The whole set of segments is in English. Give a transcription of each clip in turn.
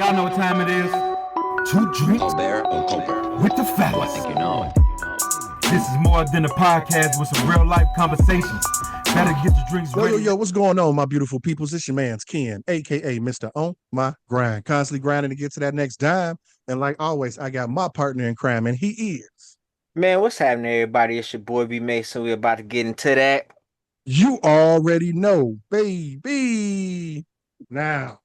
Y'all know what time it is. Two drinks with the fellas. Oh, I think you know. This is more than a podcast with some real life conversations. Better get your drinks ready. Yo, what's going on, my beautiful peoples? It's your man's Ken, aka Mr. On My Grind. Constantly grinding to get to that next dime. And like always, I got my partner in crime, and he is. Man, what's happening, everybody? It's your boy B.Mase, so we're about to get into that. You already know, baby. Now,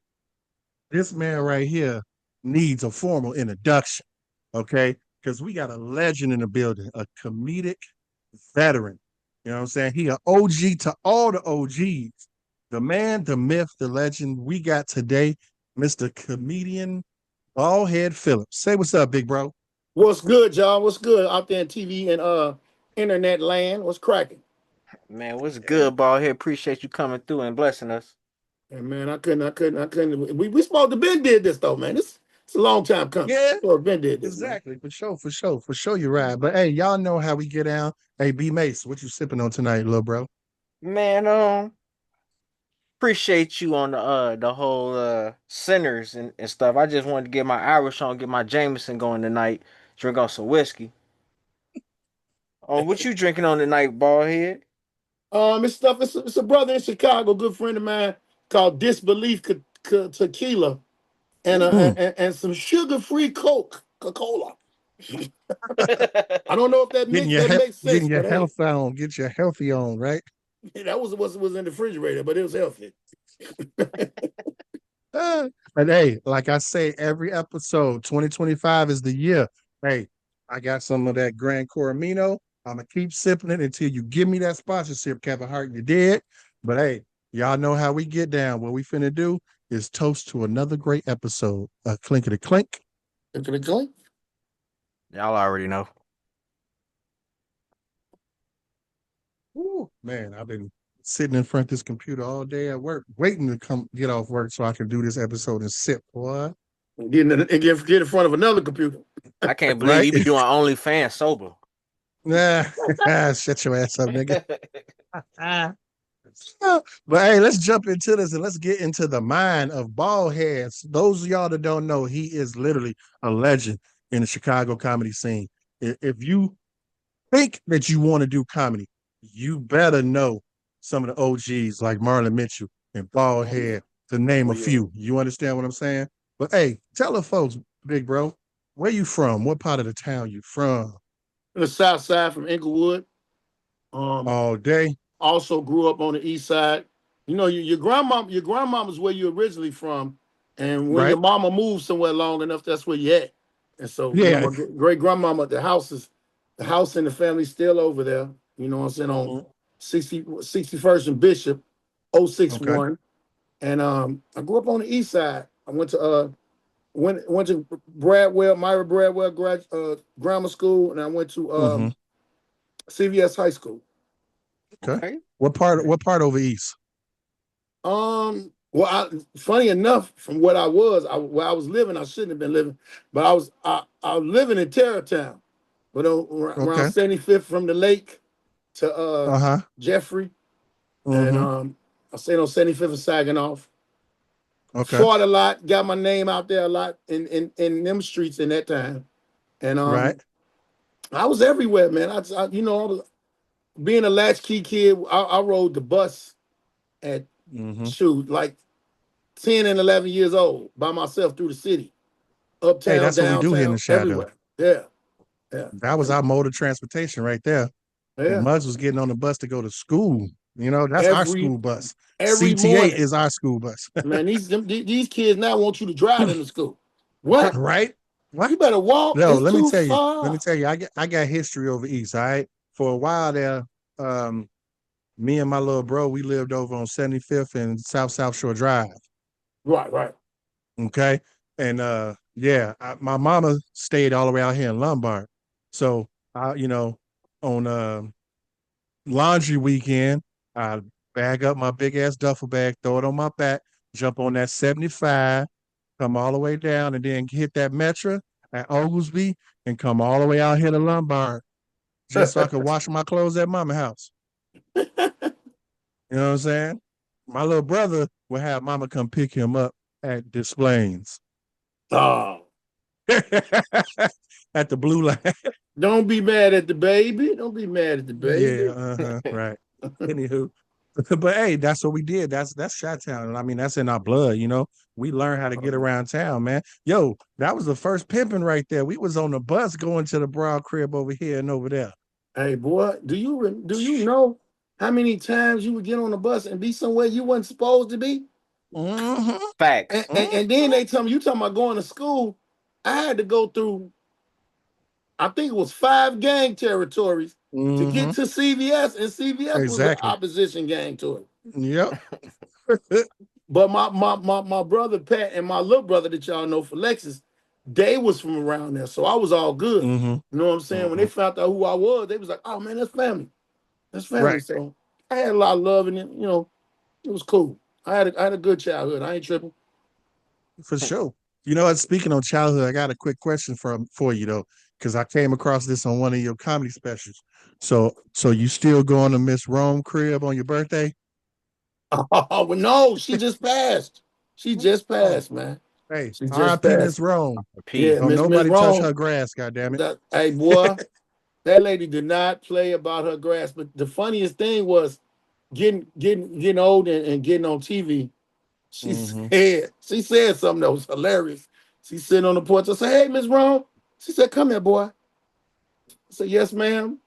this man right here needs a formal introduction, okay? Because we got a legend in the building, a comedic veteran. You know what I'm saying? He an OG to all the OGs. The man, the myth, the legend we got today, Mr. Comedian Baldhead Phillips. Say what's up, big bro. What's good, y'all? What's good out there in TV and internet land? What's cracking? Man, what's good, Baldhead? Appreciate you coming through and blessing us. And man, I couldn't. We supposed to been did this though, man. It's a long time coming. Yeah, been did this. Exactly. Man. For sure, you're right. But hey, y'all know how we get down. Hey, B.Mase, what you sipping on tonight, little bro? Man, appreciate you on the whole sinners and stuff. I just wanted to get my Irish on, get my Jameson going tonight, drink on some whiskey. What you drinking on tonight, Baldhead? It's a brother in Chicago, good friend of mine, called Disbelief Tequila, and some sugar-free Coca-Cola. I don't know if that makes sense. Getting your health on, get your healthy on, right? That was what was in the refrigerator, but it was healthy. But hey, like I say, every episode, 2025 is the year. Hey, I got some of that Grand Coramino. I'm going to keep sipping it until you give me that sponsorship, Kevin Hart. You did. But hey, y'all know how we get down. What we finna do is toast to another great episode. Clinkety clink. Clinkety clink. Y'all already know. Ooh, man, I've been sitting in front of this computer all day at work, waiting to come get off work so I can do this episode and sip, boy. Get in front of another computer. I can't believe you be doing OnlyFans sober. Nah, shut your ass up, nigga. But hey, let's jump into this and let's get into the mind of Baldheads. Those of y'all that don't know, he is literally a legend in the Chicago comedy scene. If you think that you want to do comedy, you better know some of the OGs like Marlon Mitchell and Baldhead, to name a few. You understand what I'm saying? But hey, tell the folks, big bro, where you from? What part of the town you from? In the south side from Inglewood. All day. Also grew up on the east side. You know, your grandmama's where you originally from. And when your mama moved somewhere long enough, that's where you at. And so my great grandmama, the house and the family still over there. You know what I'm saying? On 61st and Bishop, 061. Okay. And I grew up on the east side. I went to Myra Bradwell grammar school, and I went to CVS High School. Okay. What part over east? Well, funny enough, from what I was, where I was living, I shouldn't have been living, but I was living in Terrortown, but around 75th from the lake to Jeffrey, and I stayed on 75th and Saginaw. Okay. Fought a lot, got my name out there a lot in them streets in that time, and I was everywhere, man. I was being a latchkey kid. I rode the bus at like 10 and 11 years old by myself through the city, uptown, that's downtown, what we do here in the shadow. Everywhere. Yeah. That was our mode of transportation right there. Yeah. Muggs was getting on the bus to go to school. You know, that's our school bus. CTA morning is our school bus. Man, these kids now want you to drive them to school. What? Right? What? You better walk. No, let me tell you. I got history over east. All right. For a while there, me and my little bro, we lived over on 75th and South Shore Drive. Right. Okay. And my mama stayed all the way out here in Lombard. So on laundry weekend, I bag up my big ass duffel bag, throw it on my back, jump on that 75, come all the way down, and then hit that Metro at Oglesby and come all the way out here to Lombard, just so I could wash my clothes at mama's house. You know what I'm saying? My little brother would have mama come pick him up at Discretion. Oh. At the blue line. Don't be mad at the baby. Don't be mad at the baby. Yeah, right. Anywho. But hey, that's what we did. That's Chi-Town. And I mean, that's in our blood, you know. We learned how to get around town, man. Yo, that was the first pimping right there. We was on the bus going to the Brown crib over here and over there. Hey, boy, do you know how many times you would get on the bus and be somewhere you wasn't supposed to be? Mm-hmm. Facts. And then they tell me, you talking about going to school. I had to go through, I think it was 5 gang territories to get to CVS, and CVS was an opposition gang to it. Yep. But my brother Pat and my little brother that y'all know for Lexus, they was from around there, so I was all good. You know what I'm saying? When they found out who I was, they was like, "Oh man, that's family, that's family." Right. So I had a lot of love in it. You know, it was cool. I had a good childhood. I ain't tripping. For sure. You know what? Speaking of childhood, I got a quick question for you though, because I came across this on one of your comedy specials. So you still going to Miss Rome crib on your birthday? Oh well, no, she just passed. She just passed, man. Hey, R.I.P. Miss Rome. Yeah, don't nobody touch her grass, goddammit. Hey, boy, that lady did not play about her grass. But the funniest thing was getting old and getting on TV. She said something that was hilarious. She's sitting on the porch. I said, "Hey, Miss Rome." She said, "Come here, boy." I said, "Yes, ma'am."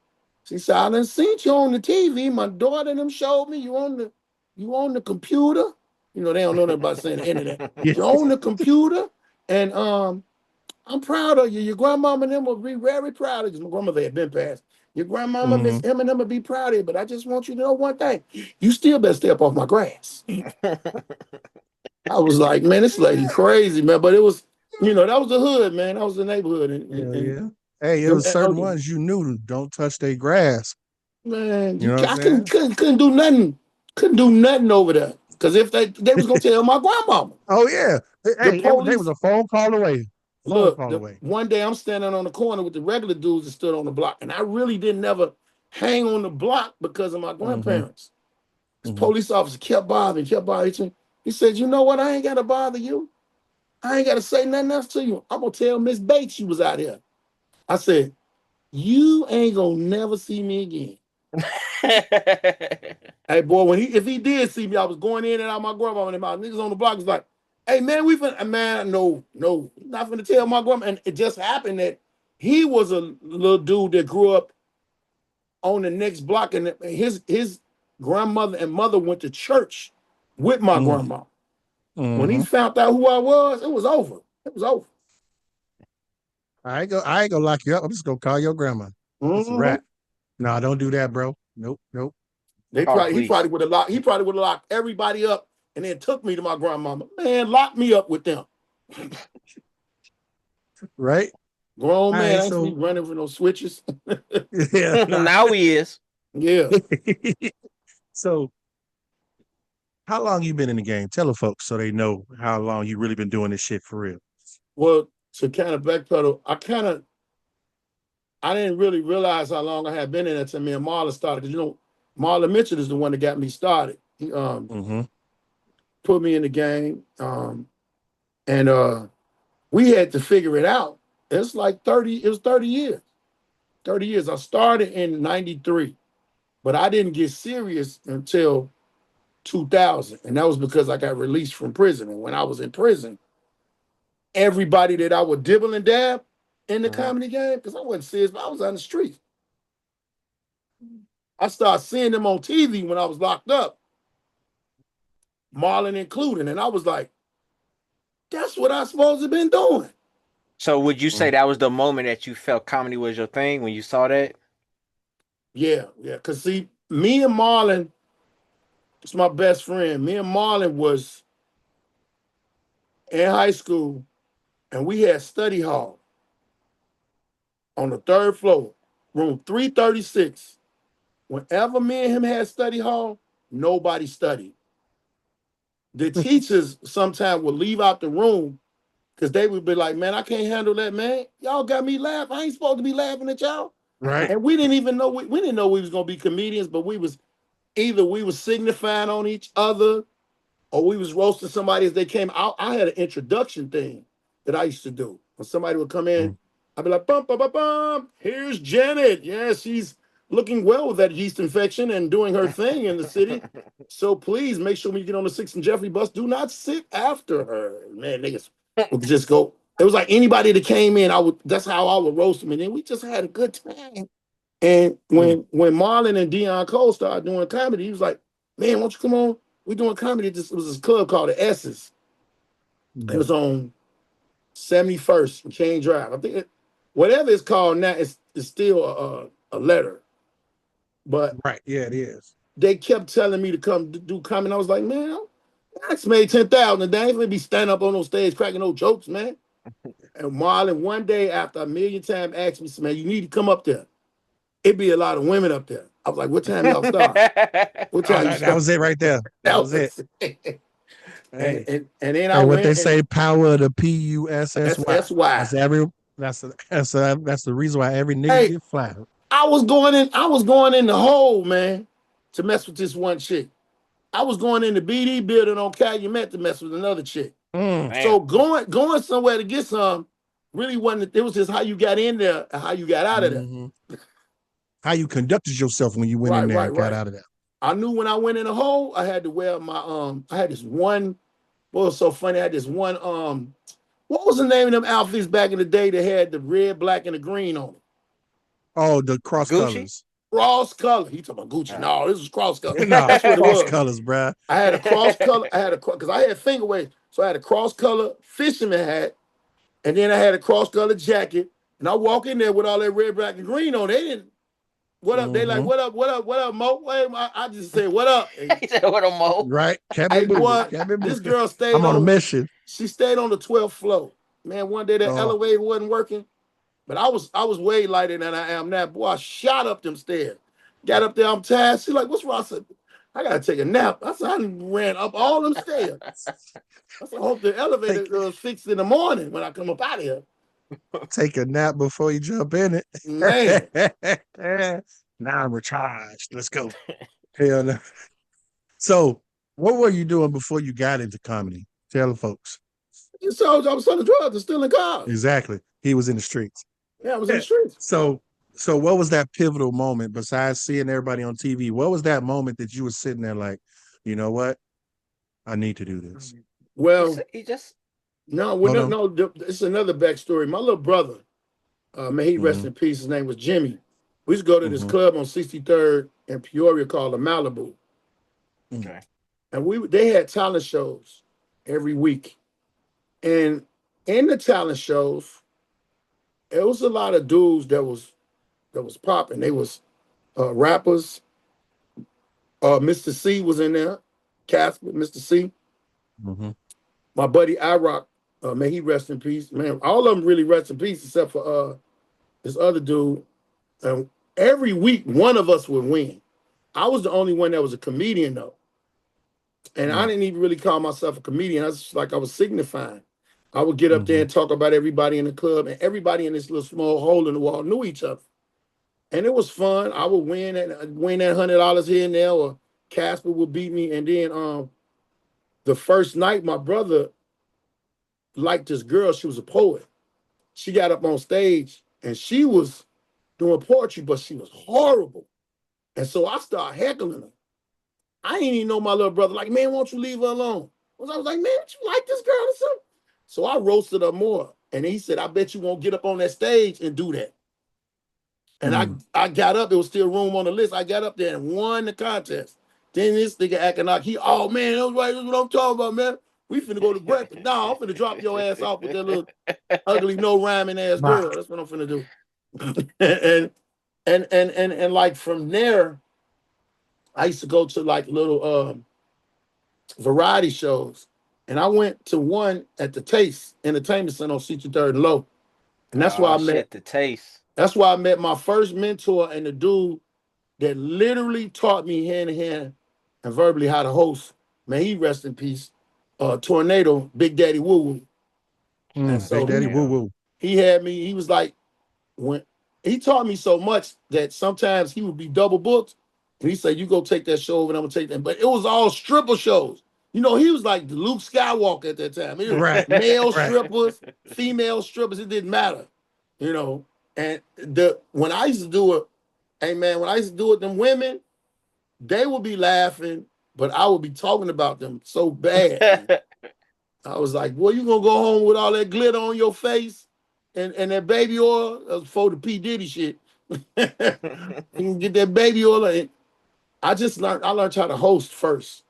She said, "I done seen you on the TV. My daughter them showed me you on the computer." You know, they don't know nothing about saying the internet. You're on the computer, and I'm proud of you. Your grandmama and them will be very proud of you. My grandmother had been passed. Your grandmama, Miss M and them will be proud of you. But I just want you to know one thing. You still better stay up off my grass. I was like, man, this lady crazy, man. But it was, you know, that was the hood, man. That was the neighborhood. And hey, it was certain ones you knew don't touch their grass. Man, I couldn't do nothing. Couldn't do nothing over there. Because if they was gonna tell my grandmama. Oh yeah. Hey, they was a phone call away. One day I'm standing on the corner with the regular dudes that stood on the block, and I really didn't ever hang on the block because of my grandparents. This police officer kept bothering. He said, "You know what? I ain't gotta bother you. I ain't gotta say nothing else to you. I'm gonna tell Miss Bates you was out here." I said, "You ain't gonna never see me again." Hey boy, if he did see me, I was going in and out of my grandma, and my niggas on the block was like, "Hey man, no, not finna tell my grandma." And it just happened that he was a little dude that grew up on the next block, and his grandmother and mother went to church with my grandma. When he found out who I was, it was over. It was over. I ain't gonna lock you up. I'm just gonna call your grandma. It's a wrap. No, don't do that, bro. Nope. He probably would have locked everybody up and then took me to my grandmama. Man, lock me up with them. Right? Grown man, I ain't be running for no switches. Yeah. Now he is. Yeah. So how long you been in the game? Tell the folks so they know how long you really been doing this shit for real. Well, to kind of backpedal, I didn't really realize how long I had been in it until me and Marlon started. Because, you know, Marlon Mitchell is the one that got me started. He put me in the game. And we had to figure it out. It's like 30 years. 30 years. I started in 93, but I didn't get serious until 2000. And that was because I got released from prison. And when I was in prison, everybody that I would dibble and dab in the comedy game, because I wasn't serious, but I was on the street. I started seeing them on TV when I was locked up, Marlon including, and I was like, that's what I'm supposed to have been doing. So would you say that was the moment that you felt comedy was your thing when you saw that? Yeah. Because see, me and Marlon, it's my best friend. Me and Marlon was in high school, and we had study hall on the 3rd floor, room 336. Whenever me and him had study hall, nobody studied. The teachers sometimes would leave out the room because they would be like, "Man, I can't handle that, man. Y'all got me laughing. I ain't supposed to be laughing at y'all." Right. And we didn't even know we didn't know we was gonna be comedians, but we was signifying on each other, or we was roasting somebody as they came out. I had an introduction thing that I used to do. When somebody would come in, I'd be like, bum, bum, bum, bum. Here's Janet. Yeah, she's looking well with that yeast infection and doing her thing in the city. So please make sure when you get on the 6th and Jeffrey bus, do not sit after her. Man, niggas would just go. It was like anybody that came in, that's how I would roast them. And then we just had a good time. And when Marlon and Deion Cole started doing comedy, he was like, man, won't you come on? We're doing comedy. It was this club called the S's. It was on 71st and King Drive. I think whatever it's called now, it's still a letter. But right, yeah, it is. They kept telling me to come do comedy. I was like, man, I just made 10,000 a day. I ain't gonna be standing up on those stage cracking no jokes, man. And Marlon, one day after a million times asked me, man, you need to come up there. It'd be a lot of women up there. I was like, what time y'all start? What time that was it right there. That was it. And then I what they say, power of the P-U-S-S-Y. That's the reason why every nigga get flattered. I was going in the hole, man, to mess with this one chick. I was going in the BD building on Calumet to mess with another chick. So going somewhere to get some really wasn't. It was just how you got in there and how you got out of there. How you conducted yourself when you went in there and got out of there. I knew when I went in the hole, I had to wear my I had this one. What was so funny? I had this one what was the name of them outfits back in the day that had the red, black, and the green on it? Oh, the cross colors. Cross color. He talking about Gucci. No, this was cross color. No, that's what cross colors, bruh. I had a cross color. Because I had finger waves. So I had a cross color fisherman hat, and then I had a cross color jacket. And I walk in there with all that red, black, and green on. They didn't. What up? They like, what up, Mo? I just said, what up? He said, what up, Mo? Right. This girl stayed on a mission. She stayed on the 12th floor. Man, one day that elevator wasn't working. But I was way lighter than I am now. Boy, I shot up them stairs. Got up there, I'm tired. She's like, what's wrong? I said, I gotta take a nap. I said, I ran up all them stairs. I said, I hope the elevator is fixed in the morning when I come up out of here. Take a nap before you jump in it. Man. Now I'm recharged. Let's go. Hell no. So, what were you doing before you got into comedy? Tell the folks. I was selling drugs and stealing cars. Exactly. He was in the streets. Yeah, I was in the streets. So what was that pivotal moment besides seeing everybody on TV? What was that moment that you were sitting there like, you know what? I need to do this. Well, No, it's another backstory. My little brother, may he rest in peace, his name was Jimmy. We used to go to this club on 63rd in Peoria called the Malibu. Okay. And they had talent shows every week. And in the talent shows, it was a lot of dudes that was popping. They was rappers. Mr. C was in there. Casper, Mr. C. My buddy iRock, may he rest in peace. Man, all of them really rest in peace except for this other dude. And every week, one of us would win. I was the only one that was a comedian, though. And I didn't even really call myself a comedian. I was just like I was signifying. I would get up there and talk about everybody in the club, and everybody in this little small hole in the wall knew each other. And it was fun. I would win that $100 here and there, or Casper would beat me. And then the first night, my brother liked this girl. She was a poet. She got up on stage, and she was doing poetry, but she was horrible. And so I started heckling her. I didn't even know my little brother. Like, man, won't you leave her alone? I was like, man, don't you like this girl or something? So I roasted her more. And he said, I bet you won't get up on that stage and do that. And I got up. There was still room on the list. I got up there and won the contest. Then this nigga acting like oh, man, that's right. That's what I'm talking about, man. We finna go to breakfast. No, I'm finna drop your ass off with that little ugly, no rhyming ass girl. That's what I'm finna do. and like from there, I used to go to like little variety shows. And I went to one at the Taste Entertainment Center on 63rd and Low. And that's why I met the Taste. That's why I met my first mentor and the dude that literally taught me hand in hand and verbally how to host. Man, he rest in peace. Tornado, Big Daddy Woo Woo. Big Daddy Woo Woo. He had me, he was like, when he taught me so much that sometimes he would be double booked. And he said, you go take that show over and I'm gonna take that. But it was all stripper shows. You know, he was like the Luke Skywalker at that time. It was Right. male Right. strippers, female strippers, it didn't matter. You know, and when I used to do it, hey man, when I used to do it, them women, they would be laughing, but I would be talking about them so bad. I was like, boy, you gonna go home with all that glitter on your face and that baby oil for the P. Diddy shit. You can get that baby oil. And I learned how to host first.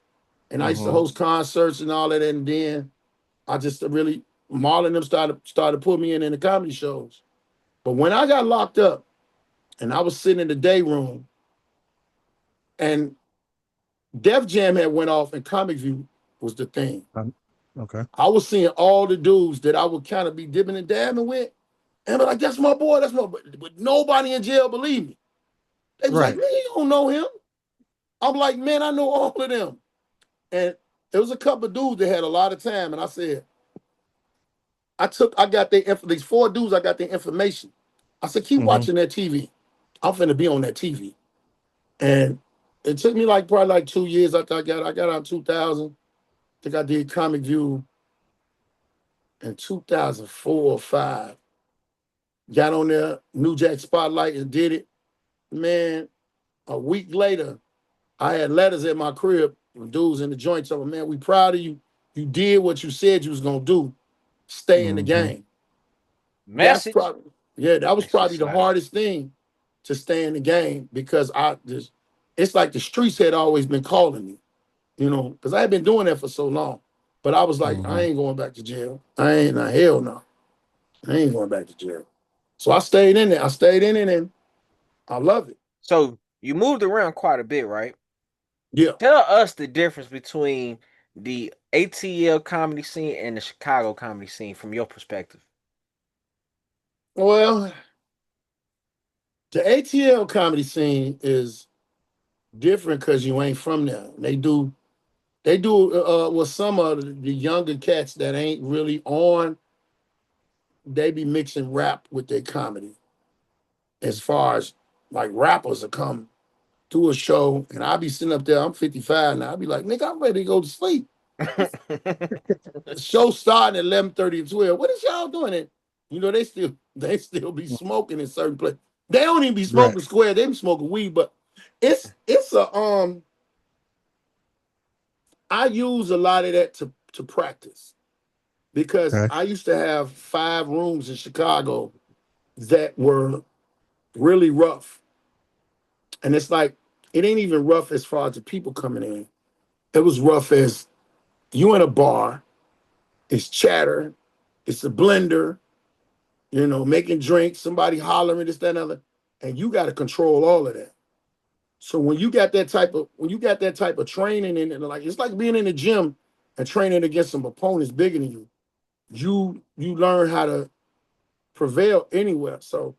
And I used to host concerts and all that. And then I just really, Marlon them started putting me in the comedy shows. But when I got locked up and I was sitting in the day room and Def Jam had went off and Comic View was the thing. Okay. I was seeing all the dudes that I would kind of be dipping and dabbing with. And be like, that's my boy, that's my boy. But nobody in jail believed me. They was like, man, you don't know him. I'm like, man, I know all of them. And there was a couple of dudes that had a lot of time. And I said, these 4 dudes, I got their information. I said, keep watching that TV. I'm finna be on that TV. And it took me probably 2 years after I got out in 2000. I think I did Comic View in 2004 or 5. Got on there, New Jack Spotlight and did it. Man, a week later, I had letters at my crib from dudes in the joint telling me, man, we proud of you. You did what you said you was gonna do. Stay in the game. Message. That was probably the hardest thing to stay in the game because it's like the streets had always been calling me, you know, because I had been doing that for so long. But I was like, I ain't going back to jail. Hell no. I ain't going back to jail. So I stayed in there. And I love it. So you moved around quite a bit, right? Yeah. Tell us the difference between the ATL comedy scene and the Chicago comedy scene from your perspective. Well, the ATL comedy scene is different because you ain't from there. They do with some of the younger cats that ain't really on, they be mixing rap with their comedy. As far as like rappers will come to a show and I'll be sitting up there, I'm 55 now. I'll be like, nigga, I'm ready to go to sleep. The show starting at 11:30 and 12. What is y'all doing? And you know, they still be smoking in certain places. They don't even be smoking square, they be smoking weed, but it's I use a lot of that to practice because I used to have 5 rooms in Chicago that were really rough. And it's like, it ain't even rough as far as the people coming in. It was rough as you in a bar, it's chatter, it's a blender, you know, making drinks, somebody hollering, this, that, and other, and you got to control all of that. So when you got that type of training and like it's like being in the gym and training against some opponents bigger than you. You learn how to prevail anywhere. So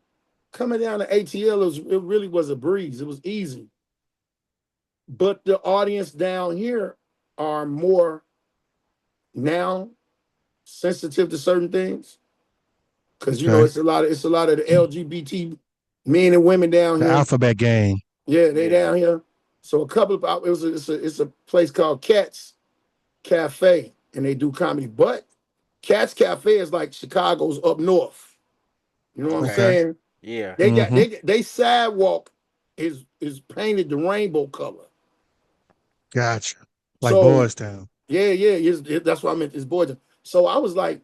coming down to ATL, it really was a breeze. It was easy. But the audience down here are more now sensitive to certain things. Because you know it's a lot of the LGBT men and women down here. The alphabet gang. Yeah, they down here. So it's a place called Cats Cafe, and they do comedy. But Cats Cafe is like Chicago's up north. You know what I'm saying? Yeah. They sidewalk is painted the rainbow color. Gotcha. Like Boys Town. Yeah. That's what I meant. It's Boys Town. So I was like,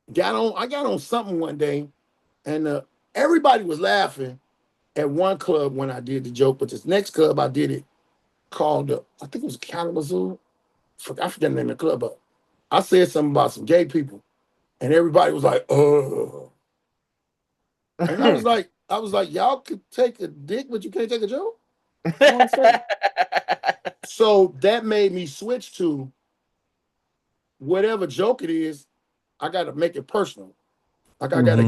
I got on something one day, and everybody was laughing at one club when I did the joke, but this next club I did it called I think it was Kalamazoo. I forget the name of the club, but I said something about some gay people, and everybody was like, "Oh," and I was like, y'all could take a dick, but you can't take a joke. You know what I'm saying? So that made me switch to whatever joke it is, I got to make it personal. Like I got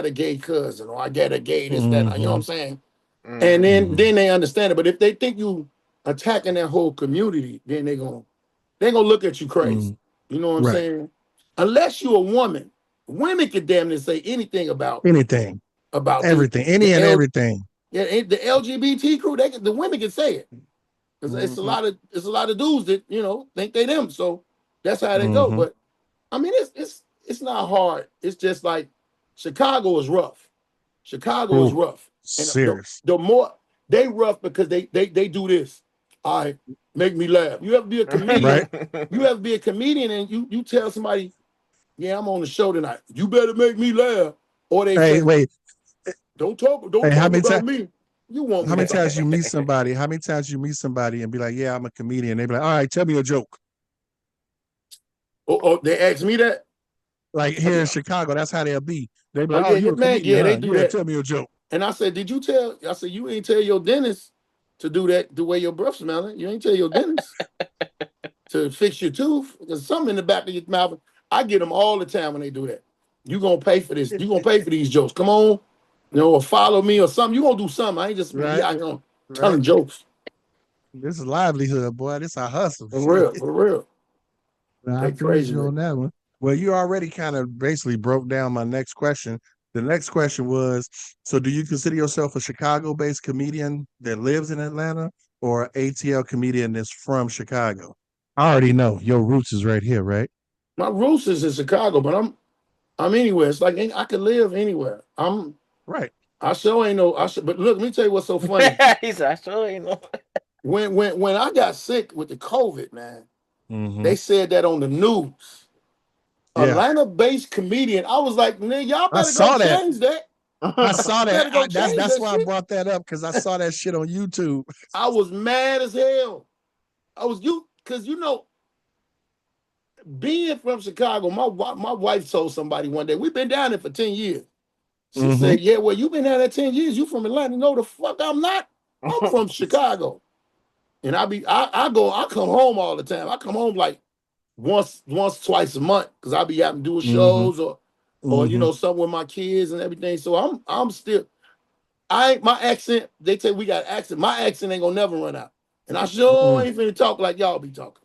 a gay cousin, or I got a gay this, that, you know what I'm saying? And then they understand it. But if they think you attacking that whole community, then they're gonna look at you crazy. You know what I'm saying? Unless you're a woman. Women can damn near say anything about everything. Everything. Yeah, the LGBT crew, the women can say it. Because it's a lot of dudes that, you know, think they them. So that's how they go. But I mean, it's not hard. It's just like Chicago is rough. Chicago is rough. And Serious. The more they rough because they do this. All right, make me laugh. You have to be a comedian. Right. You have to be a comedian and you tell somebody, yeah, I'm on the show tonight. You better make me laugh. Or they say, wait. Don't talk about me. You want me how many times you meet somebody? How many times you meet somebody and be like, yeah, I'm a comedian. They be like, all right, tell me a joke. Oh, they ask me that? Like here in Chicago, that's how they'll be. They be like, yeah, you a man, comedian, they do that. Tell me a joke. And I said, I said, you ain't tell your dentist to do that the way your breath smelling. You ain't tell your dentist to fix your tooth. There's something in the back of your mouth. I get them all the time when they do that. You gonna pay for this. You gonna pay for these jokes. Come on, you know, or follow me or something. You gonna do something. I ain't just be out here telling jokes. This is livelihood, boy. This is a hustle. For real. I praise you on that one. Well, you already kind of basically broke down my next question. The next question was, so do you consider yourself a Chicago-based comedian that lives in Atlanta or an ATL comedian that's from Chicago? I already know your roots is right here, right? My roots is in Chicago, but I'm anywhere. It's like I could live anywhere. I'm right. I sure ain't no. But look, let me tell you what's so funny. He said, I sure ain't know. When I got sick with the COVID, man, they said that on the news. Yeah. Atlanta-based comedian. I was like, man, y'all better go change that. I saw that. That's why I brought that up, because I saw that shit on YouTube. I was mad as hell. Because you know, being from Chicago, my wife told somebody one day, we've been down there for 10 years. She said, yeah, well, you've been down there 10 years. You from Atlanta. No, the fuck I'm not. I'm from Chicago. And I come home all the time. I come home like once, twice a month, because I be out and doing shows or you know, something with my kids and everything. So I'm still, my accent, they say we got accent. My accent ain't gonna never run out. And I sure ain't finna talk like y'all be talking.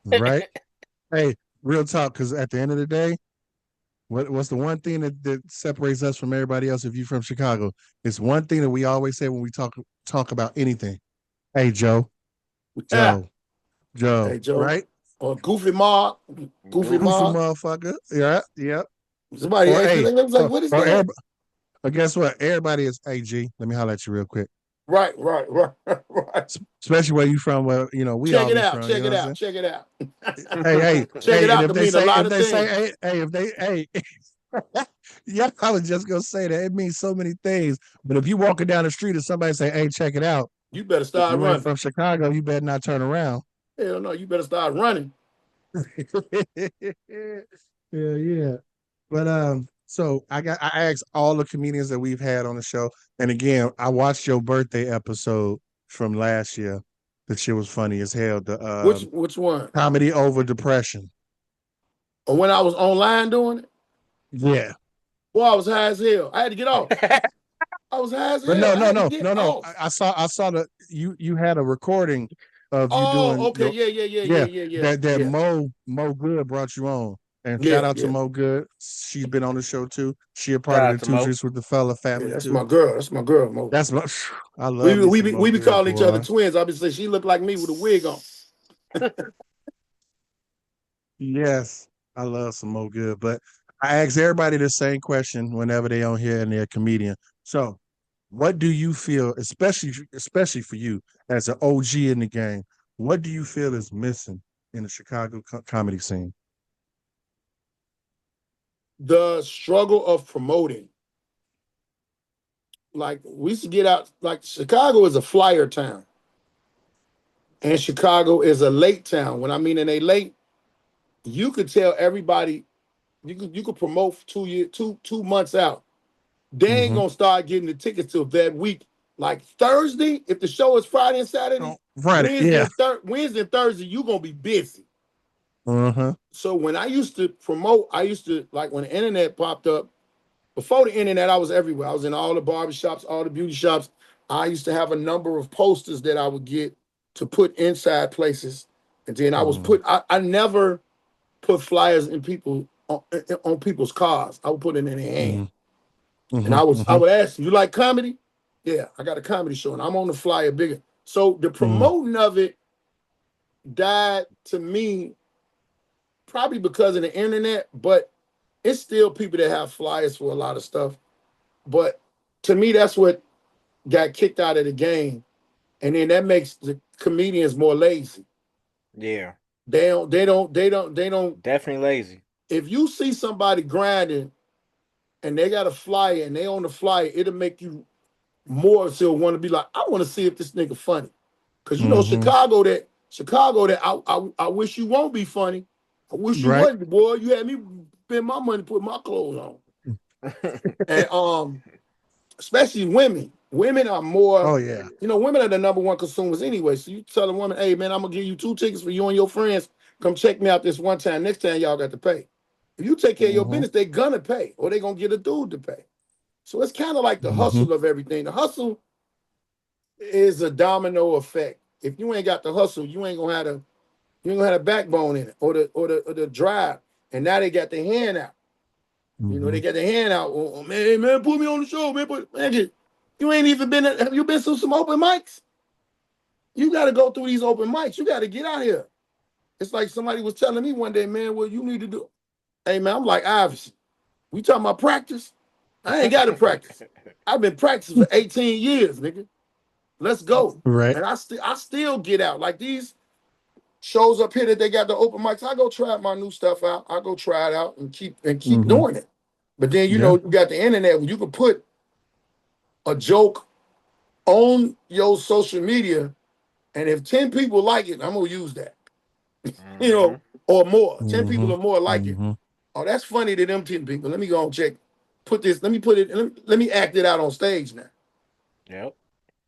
Right? Hey, real talk, because at the end of the day, what's the one thing that separates us from everybody else if you're from Chicago? It's one thing that we always say when we talk about anything. Hey, Joe. Hey, Joe. Right? Or Goofy Mark. Goofy motherfucker. Yeah. Somebody asked me, they was like, what is that? But guess what? Everybody is, hey, G, let me holler at you real quick. Right. Especially where you from, where, you know, we all be from. Check it out. Hey. Check it out to mean a lot of things. Yeah, I was just going to say that. It means so many things. But if you walking down the street and somebody say, hey, check it out. You better start running. From Chicago, you better not turn around. Hell no, you better start running. Yeah. But so I asked all the comedians that we've had on the show, and again, I watched your birthday episode from last year. That shit was funny as hell. The which one? Comedy over depression. Or when I was online doing it? Yeah. Well, I was high as hell. I had to get off. I was high as hell. But no. I saw the you had a recording of you doing. Okay, yeah. That Mo Good brought you on. And shout out to Mo Good. She's been on the show too. She a part of the Two Drinks with the Fella family. That's my girl. That's my girl, Mo. That's my. I love. We be calling each other twins. I be saying she looked like me with a wig on. Yes, I love some Mo Good. But I ask everybody the same question whenever they on here and they're a comedian. So, what do you feel, especially for you as an OG in the game? What do you feel is missing in the Chicago comedy scene? The struggle of promoting. Like, we used to get out, like, Chicago is a flyer town. And Chicago is a late town. When I mean in a late, you could tell everybody, you could promote 2 months out. They ain't gonna start getting the tickets till that week. Like Thursday, if the show is Friday and Saturday, Wednesday and Thursday, you're gonna be busy. So when I used to promote, like when the internet popped up, before the internet, I was everywhere. I was in all the barbershops, all the beauty shops. I used to have a number of posters that I would get to put inside places. And then I was I never put flyers in people on people's cars. I would put it in their hand. And I would ask, you like comedy? Yeah, I got a comedy show and I'm on the flyer bigger. So the promoting of it died to me probably because of the internet, but it's still people that have flyers for a lot of stuff. But to me, that's what got kicked out of the game. And then that makes the comedians more lazy. Yeah. They don't Definitely lazy. If you see somebody grinding and they got a flyer and they on the flyer, it'll make you more so want to be like, I want to see if this nigga funny. Cause you know, Chicago that I wish you won't be funny. I wish you wasn't, boy. You had me spend my money, put my clothes on. And especially women. Women are more, you know, women are the number one consumers anyway. So you tell a woman, hey man, I'm gonna give you 2 tickets for you and your friends. Come check me out this one time. Next time y'all got to pay. If you take care of your business, they're gonna pay, or they're gonna get a dude to pay. So it's kind of like the hustle of everything. The hustle is a domino effect. If you ain't got the hustle, you ain't gonna have a backbone in it, or the drive. And now they got their hand out. You know, they got their hand out. Oh, man, put me on the show, man. You ain't even been. Have you been to some open mics? You got to go through these open mics. You got to get out here. It's like somebody was telling me one day, man, what you need to do. Hey, man, I'm like, obviously, we talking about practice? I ain't got to practice. I've been practicing for 18 years, nigga. Let's go. Right. And I still get out. Like these shows up here that they got the open mics, I go try my new stuff out. I go try it out and keep doing it. But then, you know, you got the internet where you can put a joke on your social media, and if 10 people like it, I'm going to use that. You know, or more. 10 people or more like it. Oh, that's funny to them 10 people. Let me go and check. Put this, let me act it out on stage now. Yep.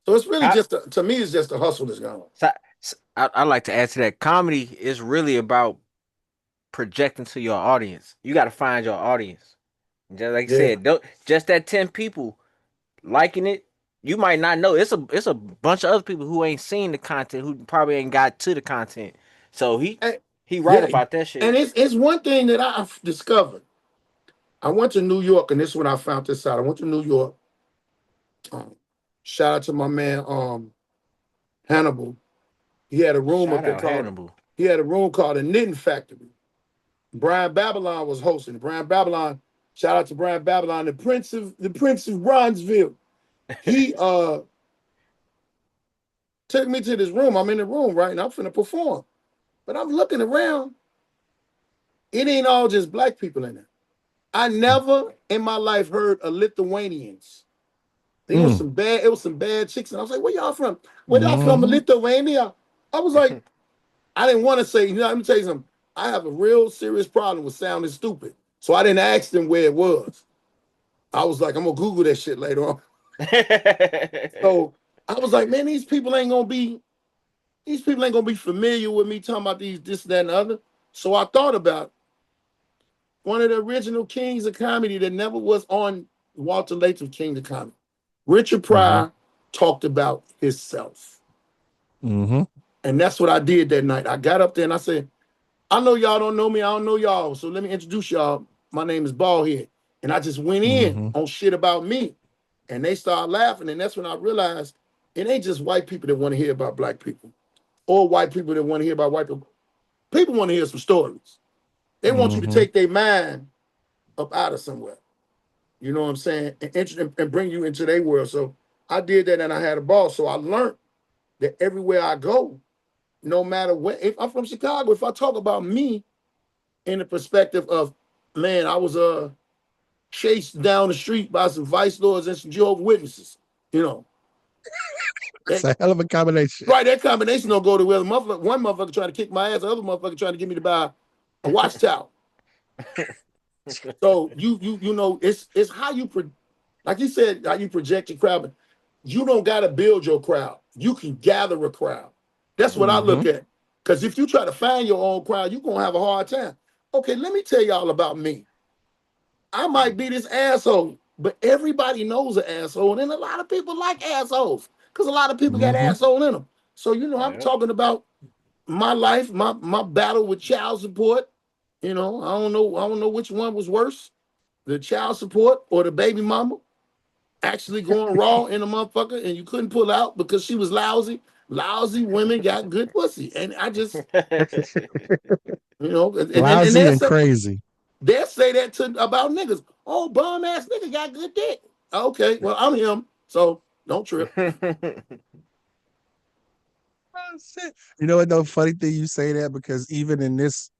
So it's really to me, it's just a hustle that's going on. So, I like to add to that. Comedy is really about projecting to your audience. You got to find your audience. Just like you said, just that 10 people liking it, you might not know. It's a bunch of other people who ain't seen the content, who probably ain't got to the content. So he right about that shit. And it's one thing that I've discovered. I went to New York, and this is when I found this out. I went to New York. Shout out to my man Hannibal. He had a room up there called He had a room called the Knitting Factory. Brian Babylon was hosting. Brian Babylon, shout out to Brian Babylon, the Prince of Bronzeville. He took me to this room. I'm in the room, right? And I'm finna perform. But I'm looking around. It ain't all just black people in there. I never in my life heard of Lithuanians. It was some bad chicks. And I was like, where y'all from? Where y'all from? Lithuania? I was like, I didn't want to say, you know, let me tell you something. I have a real serious problem with sounding stupid. So I didn't ask them where it was. I was like, I'm gonna Google that shit later on. So I was like, man, these people ain't gonna be familiar with me talking about this, that, and the other. So I thought about one of the original kings of comedy that never was on Walter Latham's King of Comedy. Richard Pryor talked about himself. And that's what I did that night. I got up there and I said, I know y'all don't know me. I don't know y'all. So let me introduce y'all. My name is Baldhead. And I just went in on shit about me. And they started laughing. And that's when I realized it ain't just white people that want to hear about black people or white people that want to hear about white people. People want to hear some stories. They want you to take their mind up out of somewhere. You know what I'm saying? And bring you into their world. So I did that and I had a ball. So I learned that everywhere I go, no matter what, if I'm from Chicago, if I talk about me in the perspective of, man, I was chased down the street by some vice lords and some Jehovah's Witnesses, you know. That's a hell of a combination. Right, that combination don't go to where one motherfucker trying to kick my ass, the other motherfucker trying to get me to buy a watch tower. So you know, it's how you like you said, how you project your crowd, but you don't gotta build your crowd. You can gather a crowd. That's what I look at. Because if you try to find your own crowd, you're gonna have a hard time. Okay, let me tell y'all about me. I might be this asshole, but everybody knows an asshole, and a lot of people like assholes because a lot of people got asshole in them. So you know, I'm talking about my life, my battle with child support. You know, I don't know which one was worse, the child support or the baby mama actually going raw in a motherfucker, and you couldn't pull out because she was lousy. lousy women got good pussy. And I just, and Lousy they'll and crazy. they'll say that about niggas. Oh, bum ass nigga got good dick. Okay, well, I'm him, so don't trip. You know what though? Funny thing you say that, because even in this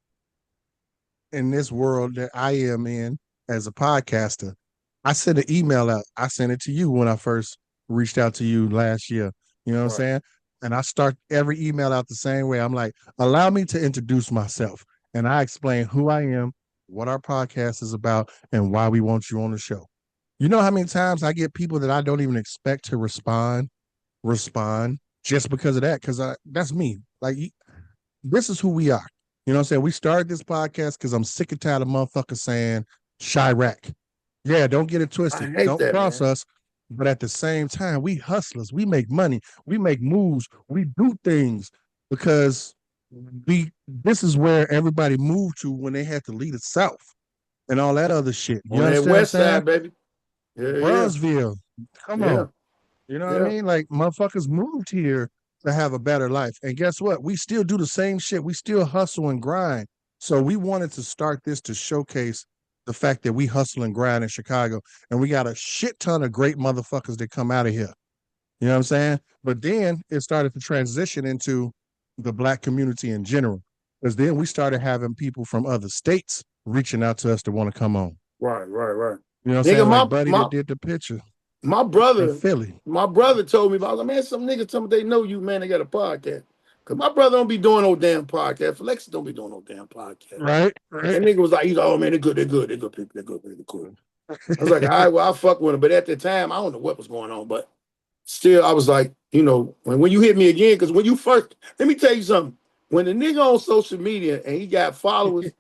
world that I am in as a podcaster, I sent an email out. I sent it to you when I first reached out to you last year. You know what I'm saying? And I start every email out the same way. I'm like, allow me to introduce myself. And I explain who I am, what our podcast is about, and why we want you on the show. You know how many times I get people that I don't even expect to respond just because of that? Because that's me. Like, this is who we are. You know what I'm saying? We started this podcast because I'm sick and tired of motherfuckers saying Chirac. Yeah, don't get it twisted. Don't cross us. But at the same time, we hustlers. We make money. We make moves. We do things because this is where everybody moved to when they had to leave the South and all that other shit. You understand West side, baby. Yeah, Brunsville. Come on. You know what I mean? Like, motherfuckers moved here to have a better life. And guess what? We still do the same shit. We still hustle and grind. So we wanted to start this to showcase the fact that we hustle and grind in Chicago. And we got a shit ton of great motherfuckers that come out of here. You know what I'm saying? But then it started to transition into the Black community in general. Because then we started having people from other states reaching out to us to want to come on. Right. You know what I'm saying? Like Buddy that did the picture. My brother, Philly. My brother told me about, man, some niggas tell me they know you, man, they got a podcast. Cause my brother don't be doing no damn podcast. Flex don't be doing no damn podcast. Right. And nigga was like, he's like, oh man, they're good people, they're cool. I was like, all right, well, I'll fuck with him. But at the time, I don't know what was going on. But still, I was like, when you hit me again, because when you first, let me tell you something. When the nigga on social media and he got followers,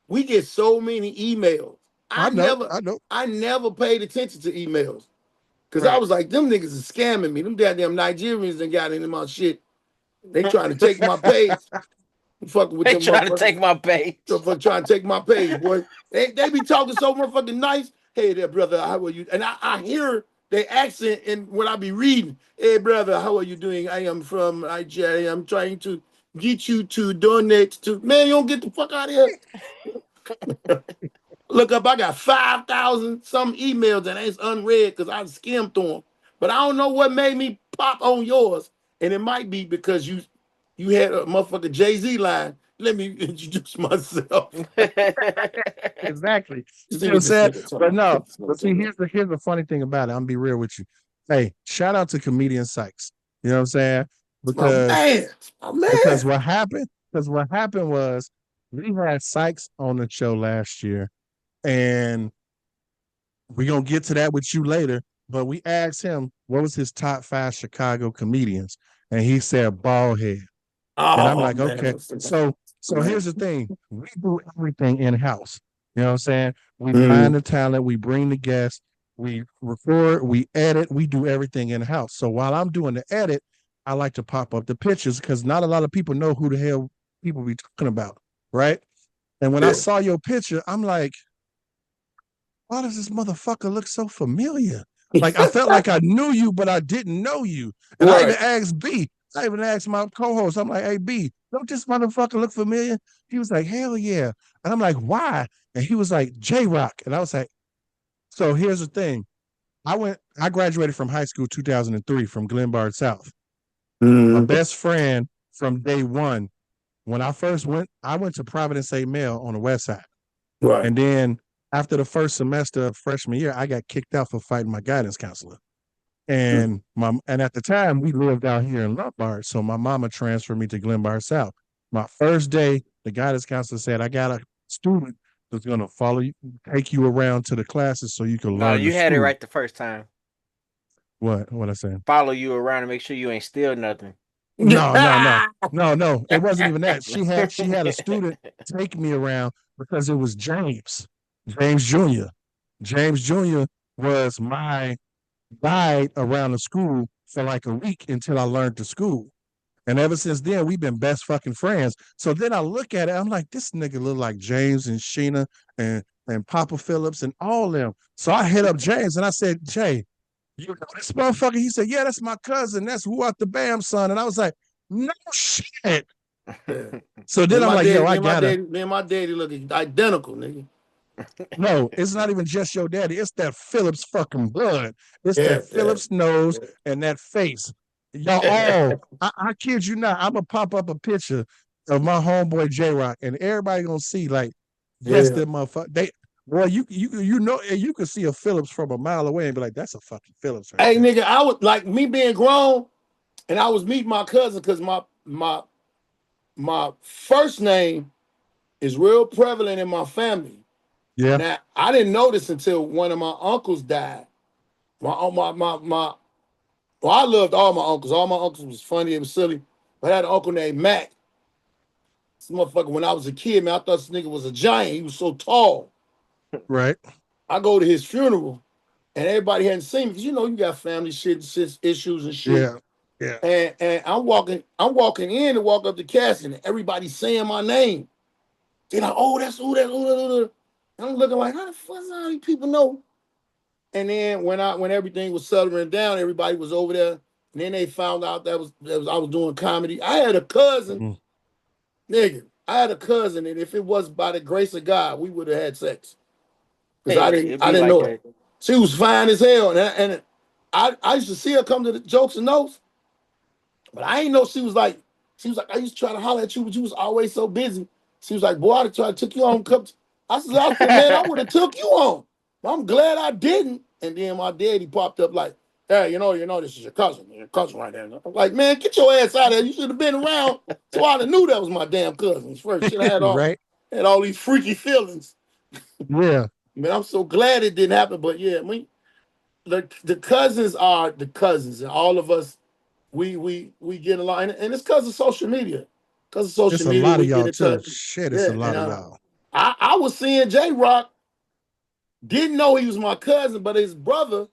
we get so many emails. I never paid attention to emails. Because I was like, them niggas is scamming me. Them goddamn Nigerians done got into my shit. They trying to take my page. Fucking with them trying to take my page. Trying to take my page, boy. They be talking so motherfucking nice. Hey there, brother, how are you? And I hear their accent and when I be reading, hey brother, how are you doing? I am from Nigeria. I'm trying to get you to donate to. Man, you don't get the fuck out of here. Look up, I got 5,000 some emails and it's unread because I skimmed through them. But I don't know what made me pop on yours. And it might be because you had a motherfucking Jay-Z line. Let me introduce myself. Exactly. You know what I'm saying? But no, but see, here's the funny thing about it. I'm gonna be real with you. Hey, shout out to Comedian Sykes. You know what I'm saying? Because because what happened was we had Sykes on the show last year. And we're going to get to that with you later. But we asked him, what was his top 5 Chicago comedians? And he said, Baldhead. And I'm like, okay. So here's the thing. We do everything in-house. You know what I'm saying? We find the talent. We bring the guests. We record. We edit. We do everything in-house. So while I'm doing the edit, I like to pop up the pictures because not a lot of people know who the hell people be talking about, right? And when I saw your picture, I'm like, why does this motherfucker look so familiar? Like, I felt like I knew you, but I didn't know you. And I even asked B. I even asked my co-host. I'm like, hey, B, don't this motherfucker look familiar? He was like, hell yeah. And I'm like, why? And he was like, J-Rock. And I was like, so here's the thing. I graduated from high school 2003 from Glenbard South. My best friend from day one, when I first went to Providence St. Mel on the west side. Right. And then after the first semester of freshman year, I got kicked out for fighting my guidance counselor. And at the time, we lived out here in Lombard, so my mama transferred me to Glenbard South. My first day, the guidance counselor said, I got a student that's going to follow you, take you around to the classes so you can learn. No, you had it right the first time. What I said? Follow you around and make sure you ain't steal nothing. No. It wasn't even that. She had a student take me around because it was James Jr. James Jr. was my guide around the school for like a week until I learned the school. And ever since then, we've been best fucking friends. So then I look at it, I'm like, this nigga look like James and Sheena and Papa Phillips and all them. So I hit up James and I said, Jay, you know this motherfucker? He said, yeah, that's my cousin. That's who out the Bam son. And I was like, no shit. So then I'm like, yo, I gotta. Me and my daddy looking identical, nigga. No, it's not even just your daddy. It's that Phillips fucking blood. It's that Phillips nose and that face. Y'all all, I kid you not, I'm gonna pop up a picture of my homeboy J-Rock, and everybody gonna see like, yes, that motherfucker. They, boy, you know, you can see a Phillips from a mile away and be like, that's a fucking Phillips right Hey, there. nigga, I was like me being grown, and I was meeting my cousin because my first name is real prevalent in my family. Yeah. Now I didn't know this until one of my uncles died. Well, I loved all my uncles. All my uncles was funny and silly. But I had an uncle named Mac. This motherfucker, when I was a kid, man, I thought this nigga was a giant. He was so tall. Right. I go to his funeral, and everybody hadn't seen me because you know you got family shit issues and shit. Yeah. Yeah. And I'm walking in to walk up the casket, and everybody's saying my name. They're like, oh, that's who. And I'm looking like, how the fuck all these people know? And then when everything was settling down, everybody was over there. And then they found out that I was doing comedy. I had a cousin, nigga. I had a cousin, and if it was by the grace of God, we would have had sex. Because I didn't know it. She was fine as hell, and I used to see her come to the jokes and notes, but I didn't know she was like, I used to try to holler at you, but you was always so busy. She was like, boy, I'd try to took you on. I said, man, I would have took you on. I'm glad I didn't. And then my daddy popped up like, hey, you know, this is your cousin right there. I'm like, man, get your ass out of there. You should have been around. So I knew that was my damn cousin. First, shit, I had all these freaky feelings. Yeah. Man, I'm so glad it didn't happen. But yeah, the cousins are the cousins, and all of us, we get along, and it's because of social media. Because of social media, a lot of we y'all get in touch. Shit, it's a lot of y'all. I was seeing J-Rock. Didn't know he was my cousin, but his brother,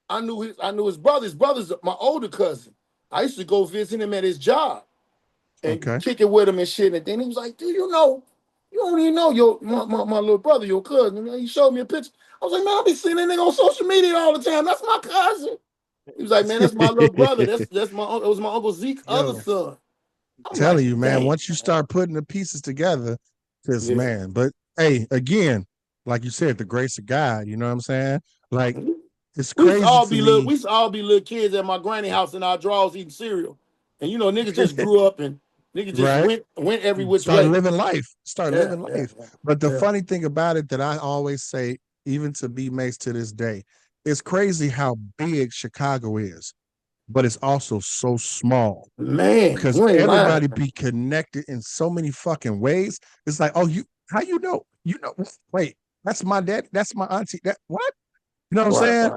I knew his brother. His brother's my older cousin. I used to go visit him at his job and kick it with him and shit. And then he was like, "Dude, you don't even know my little brother, your cousin." And he showed me a picture. I was like, "Man, I be seeing that nigga on social media all the time. That's my cousin." He was like, "Man, that's my little brother. That's it was my Uncle Zeke's other son." I'm telling you, man, once you start putting the pieces together, this man. But hey, again, like you said, the grace of God, you know what I'm saying? Like, it's crazy. We used to all be little kids at my granny house in our drawers eating cereal. And you know, niggas just grew up and niggas just went every which way. Living life. Living life. But the funny thing about it that I always say, even to B.Mase to this day, it's crazy how big Chicago is, but it's also so small. Man, because everybody be connected in so many fucking ways. It's like, oh, how you know? You know, wait, that's my dad, that's my auntie. That what? You know what I'm saying?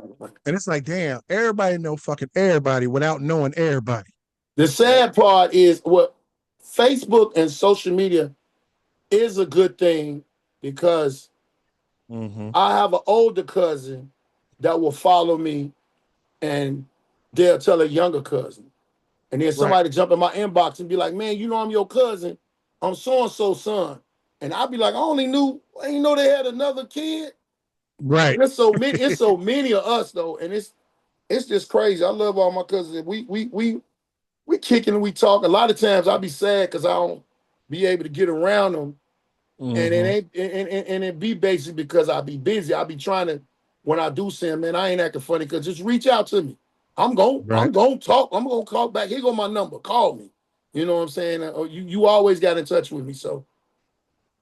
And it's like, damn, everybody know fucking everybody without knowing everybody. The sad part is what Facebook and social media is a good thing because I have an older cousin that will follow me and they'll tell a younger cousin. And then somebody jump in my inbox and be like, man, you know I'm your cousin. I'm so-and-so's son. And I'll be like, I ain't know they had another kid. Right. And it's so many of us though. And it's just crazy. I love all my cousins. We kicking and we talk. A lot of times I'll be sad because I don't be able to get around them. And it be basically because I'll be busy. I'll be trying to, when I do see them, man, I ain't acting funny because just reach out to me. I'm gonna talk. I'm gonna call back. Here go my number. Call me. You know what I'm saying? You always got in touch with me, so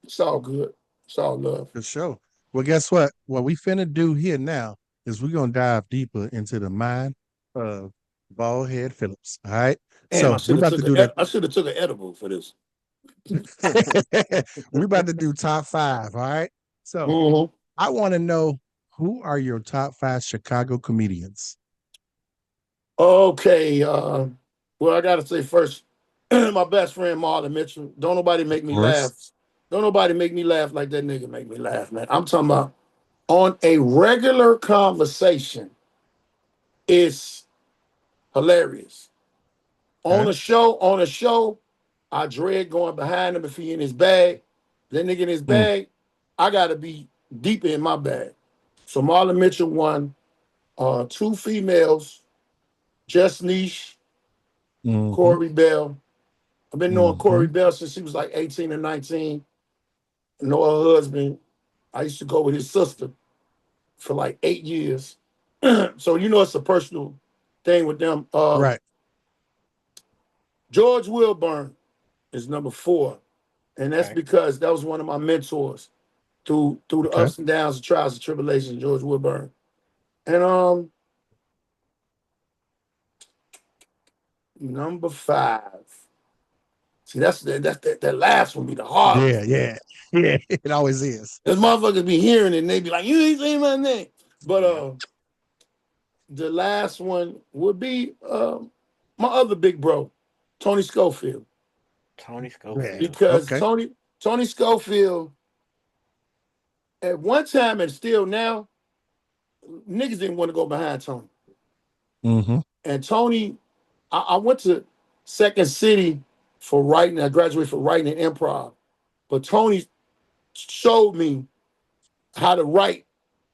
it's all good. It's all love. For sure. Well, guess what? What we finna do here now is we're gonna dive deeper into the mind of Baldhead Phillips. All right. Damn, so we're about to do that. I should have took an edible for this. We're about to do top 5. All right. So I want to know, who are your top 5 Chicago comedians? Okay. Well, I gotta say first, my best friend Marlon Mitchell. Don't nobody make me laugh. Don't nobody make me laugh like that nigga make me laugh, man. I'm talking about on a regular conversation. It's hilarious. On a show, I dread going behind him if he in his bag. That nigga in his bag, I gotta be deeper in my bag. So Marlon Mitchell 1, 2 females, Just Niche, Corey Bell. I've been knowing Corey Bell since she was like 18 or 19. I know her husband. I used to go with his sister for like 8 years. So it's a personal thing with them. Right. George Wilburn is number 4. And that's because that was one of my mentors through the ups and downs, the trials and tribulations, George Wilburn. And number 5. See, that's that last one be the hardest. Yeah. It always is. Those motherfuckers be hearing it and they be like, you ain't saying my name. But the last one would be my other big bro, Tony Schofield. Tony Schofield. Because Tony Schofield, at one time and still now, niggas didn't want to go behind Tony. And Tony, I went to Second City for writing. I graduated for writing and improv. But Tony showed me how to write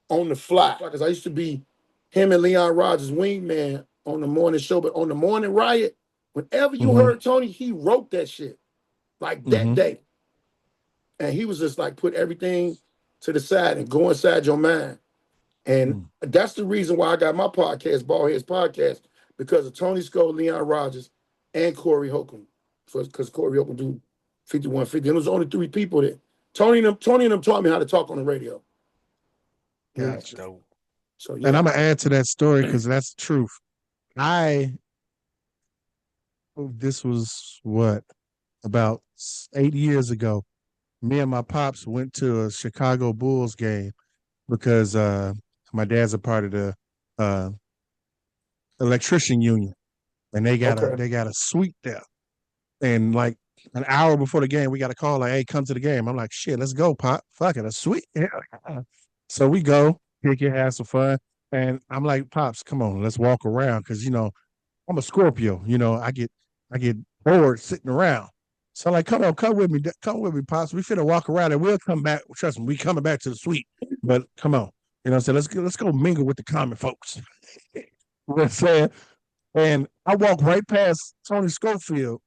on the fly. Because I used to be him and Leon Rogers' wingman on the morning show. But on the morning riot, whenever you heard Tony, he wrote that shit like that day. And he was just like, put everything to the side and go inside your mind. And that's the reason why I got my podcast, Baldhead's Podcast, because of Tony Scott, Leon Rogers, and Corey Holcomb. Because Corey Holcomb do 5150. And it was only 3 people that Tony and them taught me how to talk on the radio. Gotcha. So And I'm gonna add to that story because that's the truth. This was about 8 years ago. Me and my pops went to a Chicago Bulls game because my dad's a part of the electrician union, and they got a suite there. And like an hour before the game, we got a call like, "Hey, come to the game." I'm like, "Shit, let's go, pop! Fuck it, a suite." So we go, kick it, have some fun, and I'm like, "Pops, come on, let's walk around," because I'm a Scorpio. I get bored sitting around. So I'm like, come with me, Pops. We finna walk around and we'll come back. Trust me, we coming back to the suite. But come on. So let's go mingle with the common folks. You know what I'm saying? And I walk right past Tony Schofield.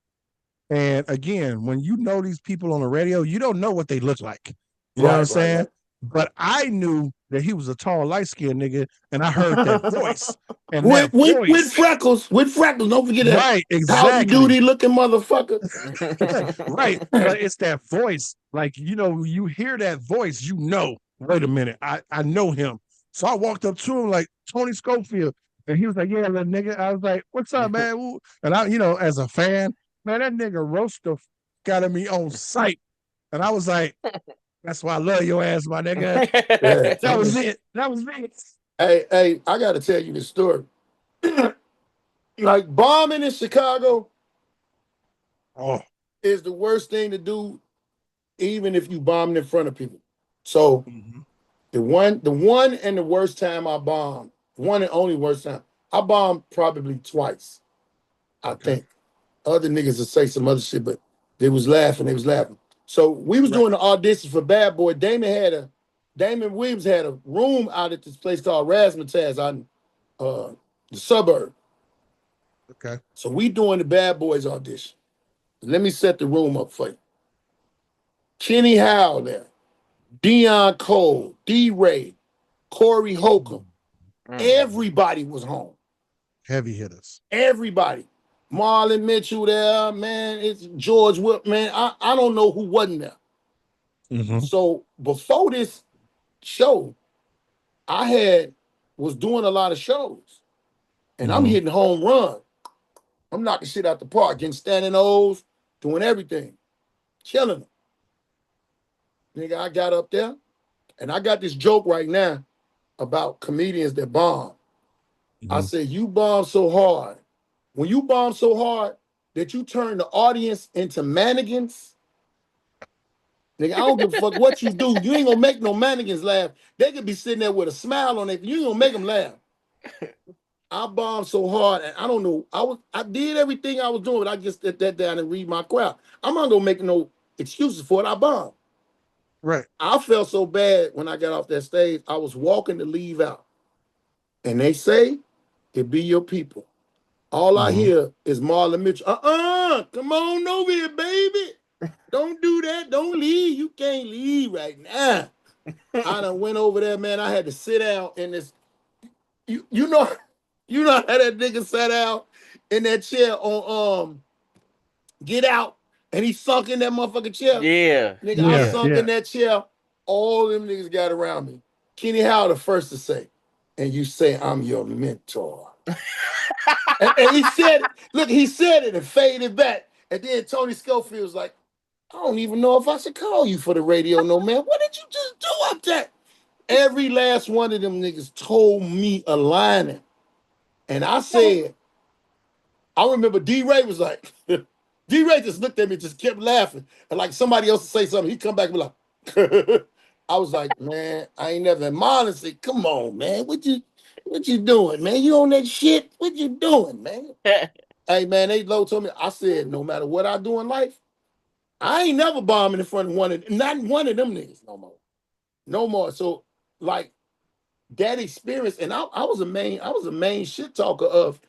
And again, when you know these people on the radio, you don't know what they look like. You know what I'm saying? Right. But I knew that he was a tall, light-skinned nigga, and I heard that voice. And with freckles. Don't forget that. Right, exactly. Howdy doody looking motherfucker. Right. But it's that voice. Like, you hear that voice, wait a minute, I know him. So I walked up to him like, Tony Schofield. And he was like, yeah, little nigga. I was like, what's up, man? And I, as a fan, man, that nigga roaster got me on sight. And I was like, that's why I love your ass, my nigga. Yeah. That was it. Hey, I got to tell you this story. Like bombing in Chicago is the worst thing to do, even if you bombing in front of people. So the one and the worst time I bombed, one and only worst time, I bombed probably twice, I think. Other niggas would say some other shit, but they was laughing. So we was doing the audition for Bad Boy. Damon Williams had a room out at this place called Razzmatazz out in the suburb. Okay. So we doing the Bad Boys audition. Let me set the room up for you. Kenny Howell there, Deion Cole, D-Ray, Corey Holcomb. Everybody was home. Heavy hitters. Everybody. Marlon Mitchell there, man. It's George Whip, man. I don't know who wasn't there. So before this show, I was doing a lot of shows. And I'm hitting home run. I'm knocking shit out the park, getting standing O's, doing everything. Killing them. Nigga, I got up there, and I got this joke right now about comedians that bomb. I said, you bomb so hard. When you bomb so hard that you turn the audience into mannequins, nigga, I don't give a fuck what you do. You ain't gonna make no mannequins laugh. They could be sitting there with a smile on it. You ain't gonna make them laugh. I bombed so hard, and I don't know. I did everything I was doing, but I just sit that down and read my crowd. I'm not gonna make no excuses for it. I bombed. Right. I felt so bad when I got off that stage. I was walking to leave out. and they say it be your people. All I hear is Marlon Mitchell. Come on over here, baby. Don't do that. Don't leave. You can't leave right now. I done went over there, man. I had to sit down in this. You know how that nigga sat out in that chair on Get Out, and he sunk in that motherfucking chair. Yeah. Nigga, I sunk in that chair. All them niggas got around me. Kenny Howard the first to say, and you say I'm your mentor. and he said it. Look, he said it and faded back. And then Tony Schofield was like, I don't even know if I should call you for the radio, no man. What did you just do up there? Every last one of them niggas told me a line. And I said, I remember D-Ray was like, D-Ray just looked at me, just kept laughing. And like somebody else would say something, he'd come back and be like, I was like, man, I ain't never admired and say, come on, man. What you doing, man? You on that shit? What you doing, man? Hey, man, they low told me, I said, no matter what I do in life, I ain't never bombing in front of not one of them niggas no more. No more. So, like, that experience, and I was a main shit talker of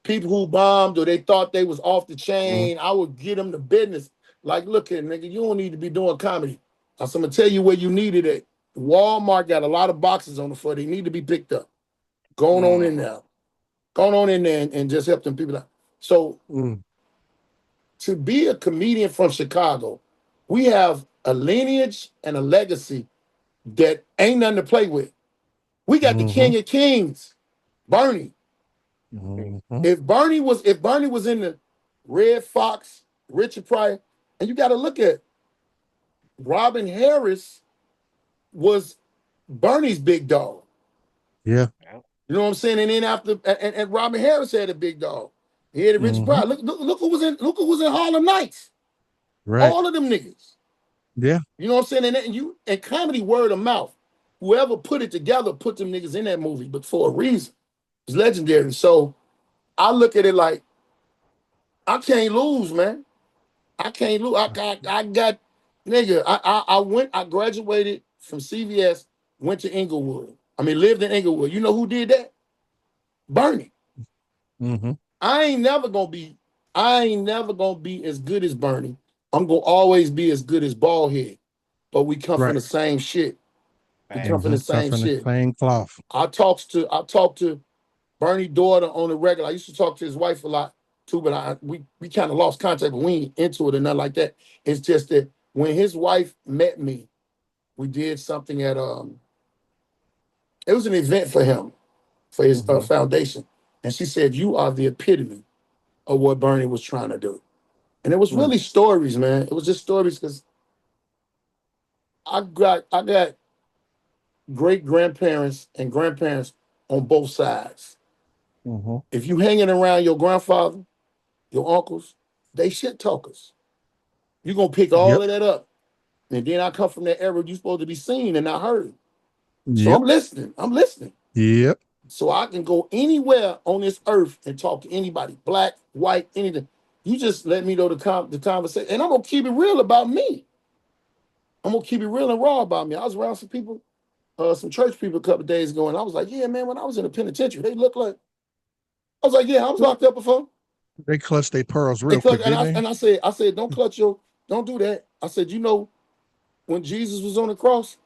people who bombed or they thought they was off the chain. I would get them to business. Like, look here, nigga, you don't need to be doing comedy. I'm gonna tell you where you need it at. Walmart got a lot of boxes on the floor. They need to be picked up. Going on in there. Going on in there and just help them people out. So to be a comedian from Chicago, we have a lineage and a legacy that ain't nothing to play with. We got the King of Kings, Bernie. If Bernie was in the Red Fox, Richard Pryor, and you got to look at Robin Harris was Bernie's big dog. Yeah. You know what I'm saying? And then after and Robin Harris had a big dog. He had a Richard Pryor. Look who was in Harlem Nights. Right. All of them niggas. Yeah. You know what I'm saying? And comedy word of mouth. Whoever put it together put them niggas in that movie, but for a reason. It's legendary. So I look at it like I can't lose, man. I can't lose. I got nigga. I graduated from CVS, went to Inglewood. Lived in Inglewood. You know who did that? Bernie. I ain't never gonna be as good as Bernie. I'm gonna always be as good as Baldhead. But we come from the same shit. We come from the same shit. Same cloth. I talked to Bernie's daughter on the regular. I used to talk to his wife a lot too, but we kind of lost contact, but we ain't into it or nothing like that. It's just that when his wife met me, we did something at it was an event for him, for his foundation. And she said, you are the epitome of what Bernie was trying to do. And it was really stories, man. It was just stories because I got great grandparents and grandparents on both sides. If you hanging around your grandfather, your uncles, they shit talkers. You're gonna pick all of that up. And then I come from that era you're supposed to be seen and not heard. So I'm listening. Yep. So I can go anywhere on this earth and talk to anybody, black, white, anything. You just let me know the conversation. And I'm gonna keep it real about me. I'm gonna keep it real and raw about me. I was around some people, some church people a couple of days ago, and I was like, yeah, man, when I was in the penitentiary, they look like, I was like, yeah, I was locked up before. They clutched their pearls real quick, and I said, don't do that. I said, when Jesus was on the cross,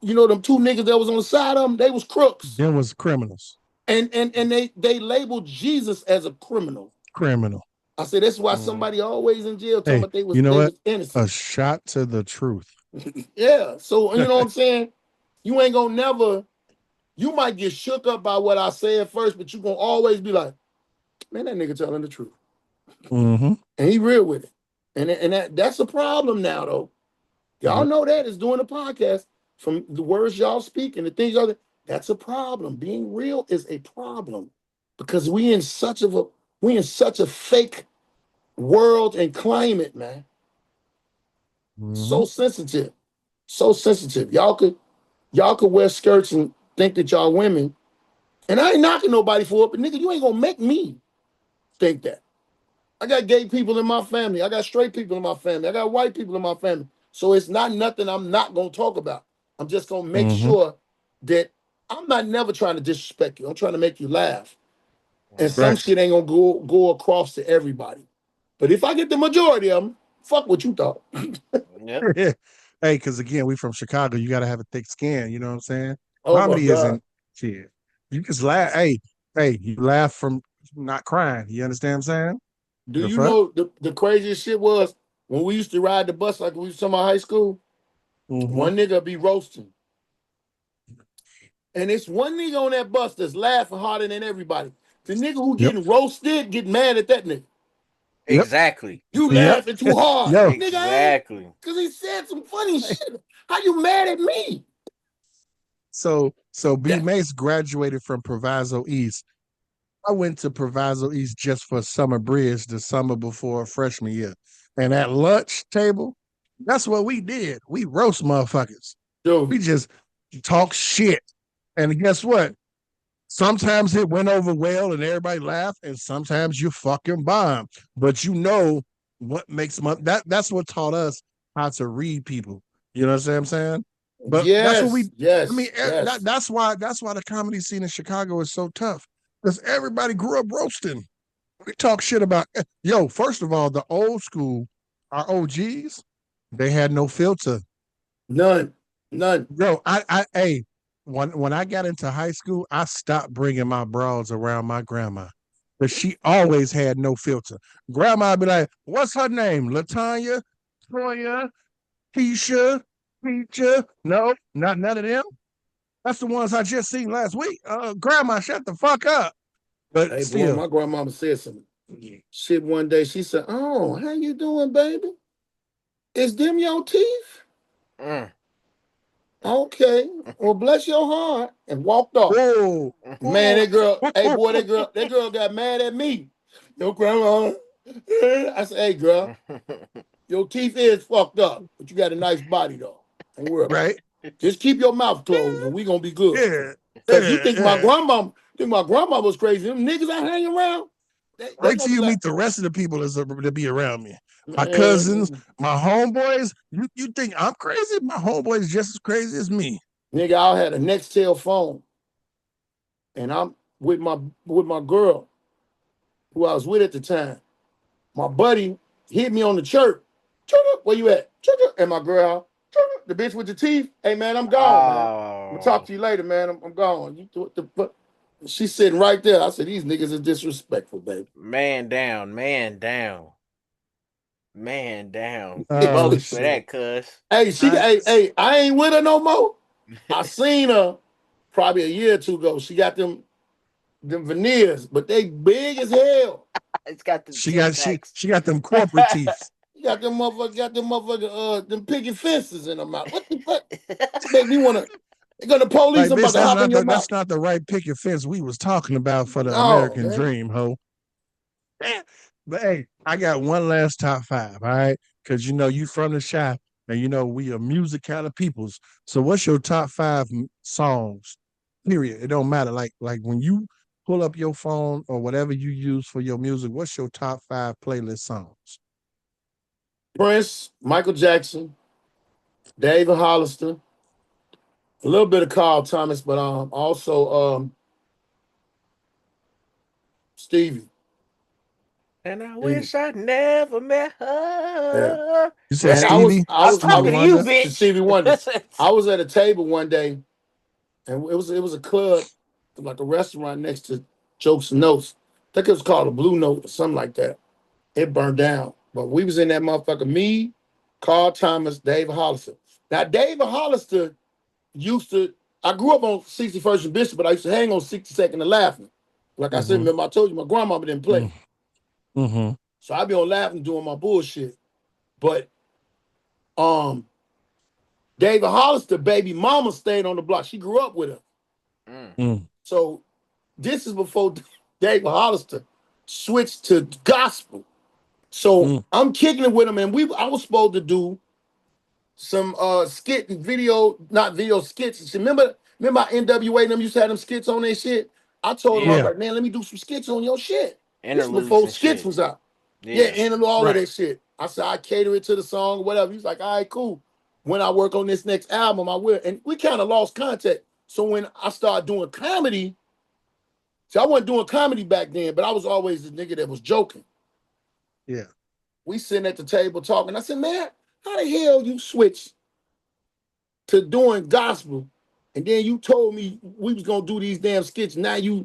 them two niggas that was on the side of him, they was crooks. Them was criminals. And they labeled Jesus as a criminal. I said, that's why somebody always in jail talking about they was innocent. A shot to the truth. Yeah. So you know what I'm saying? You ain't gonna never, you might get shook up by what I said first, but you gonna always be like, man, that nigga telling the truth. And he real with it. And that's a problem now, though. Y'all know that is doing a podcast from the words y'all speak and the things y'all, that's a problem. Being real is a problem because we in such a fake world and climate, man. So sensitive. Y'all could wear skirts and think that y'all women. And I ain't knocking nobody for it, but nigga, you ain't gonna make me think that. I got gay people in my family. I got straight people in my family. I got white people in my family. So it's not nothing I'm not gonna talk about. I'm just gonna make sure that I'm not never trying to disrespect you. I'm trying to make you laugh. And some shit ain't gonna go across to everybody. But if I get the majority of them, fuck what you thought. Yep. Hey, because again, we from Chicago. You got to have a thick skin. You know what I'm saying? Oh my Comedy God. isn't shit. You just laugh. Hey, you laugh from not crying. You understand what I'm saying? Do you know the craziest shit was when we used to ride the bus like we was talking about high school? One nigga be roasting. And it's one nigga on that bus that's laughing harder than everybody. The nigga who getting roasted get mad at that nigga. Exactly. You laughing too hard. Yo. Nigga, I ain't. Exactly. Because he said some funny shit. How you mad at me? So B.Mase graduated from Proviso East. I went to Proviso East just for summer bridge the summer before freshman year. And at lunch table, that's what we did. We roast motherfuckers. Dude. We just talk shit. And guess what? Sometimes it went over well and everybody laughed, and sometimes you fucking bomb. But you know what makes that's what taught us how to read people. You know what I'm saying? But that's what that's why the comedy scene in Chicago is so tough. Because everybody grew up roasting. We talk shit about first of all, the old school, our OGs, they had no filter. None. Yo, when I got into high school, I stopped bringing my bras around my grandma. But she always had no filter. Grandma would be like, what's her name? Latanya, Toya, Keisha, Peacha. No, not none of them. That's the ones I just seen last week. Grandma, shut the fuck up. But hey, still. boy, my grandmama said something. Shit one day, she said, oh, how you doing, baby? Is them your teeth? Okay. Well, bless your heart. And walked off. Whoa. Man, that girl, hey boy, that girl got mad at me. Your grandma. I said, hey girl, your teeth is fucked up, but you got a nice body though. Don't worry about it. Just keep your mouth closed and we gonna be good. Yeah. Cause you think my grandma was crazy. Them niggas I hang around. Wait till you meet the rest of the people that be around me. My cousins, my homeboys. You think I'm crazy? My homeboys just as crazy as me. Nigga, I had a Nextel phone. And I'm with my girl, who I was with at the time. My buddy hit me on the chirp. Where you at? And my girl, the bitch with the teeth. Hey man, I'm gone, man. I'm gonna talk to you later, man. I'm gone. You do what the fuck? She's sitting right there. I said, these niggas is disrespectful, baby. Man down. Bogus for that, cuz. Hey, I ain't with her no more. I seen her probably a year or two ago. She got them veneers, but they big as hell. It's got the she got them corporate teeth. You got them motherfucker, them picket fences in her mouth. What the fuck? Make me wanna. They're gonna police them about to hop in your mouth. That's not the right picket fence we was talking about for the American dream, ho. But hey, I got one last top 5, all right? Because you from the shop, and we are music kind of peoples. So what's your top 5 songs? Period. It don't matter. Like when you pull up your phone or whatever you use for your music, what's your top 5 playlist songs? Prince, Michael Jackson, David Hollister, a little bit of Carl Thomas, but also Stevie. And I wish I never met her. Yeah. You said Stevie? I was talking to you, bitch. Stevie Wonder. I was at a table one day, and it was a club, like a restaurant next to Jokes and Notes. I think it was called a Blue Note or something like that. It burned down. But we was in that motherfucker, me, Carl Thomas, David Hollister. Now, David Hollister I grew up on 61st and Bishop, but I used to hang on 62nd and Laughing. Like I said, remember I told you my grandmama didn't play. Mm-hmm. So I be on Laughing doing my bullshit. But David Hollister, baby mama stayed on the block. She grew up with her. So this is before David Hollister switched to gospel. So I'm kicking it with him, and I was supposed to do some skit and not video skits. Remember NWA and them used to have them skits on their shit? I told him, I was like, man, let me do some skits on your shit. This before skits was out. Yeah, and all of that shit. I said, I cater it to the song or whatever. He's like, all right, cool. When I work on this next album, I will. And we kind of lost contact. So when I started doing comedy, see, I wasn't doing comedy back then, but I was always the nigga that was joking. Yeah. We sitting at the table talking. I said, man, how the hell you switch to doing gospel, and then you told me we was gonna do these damn skits. Now you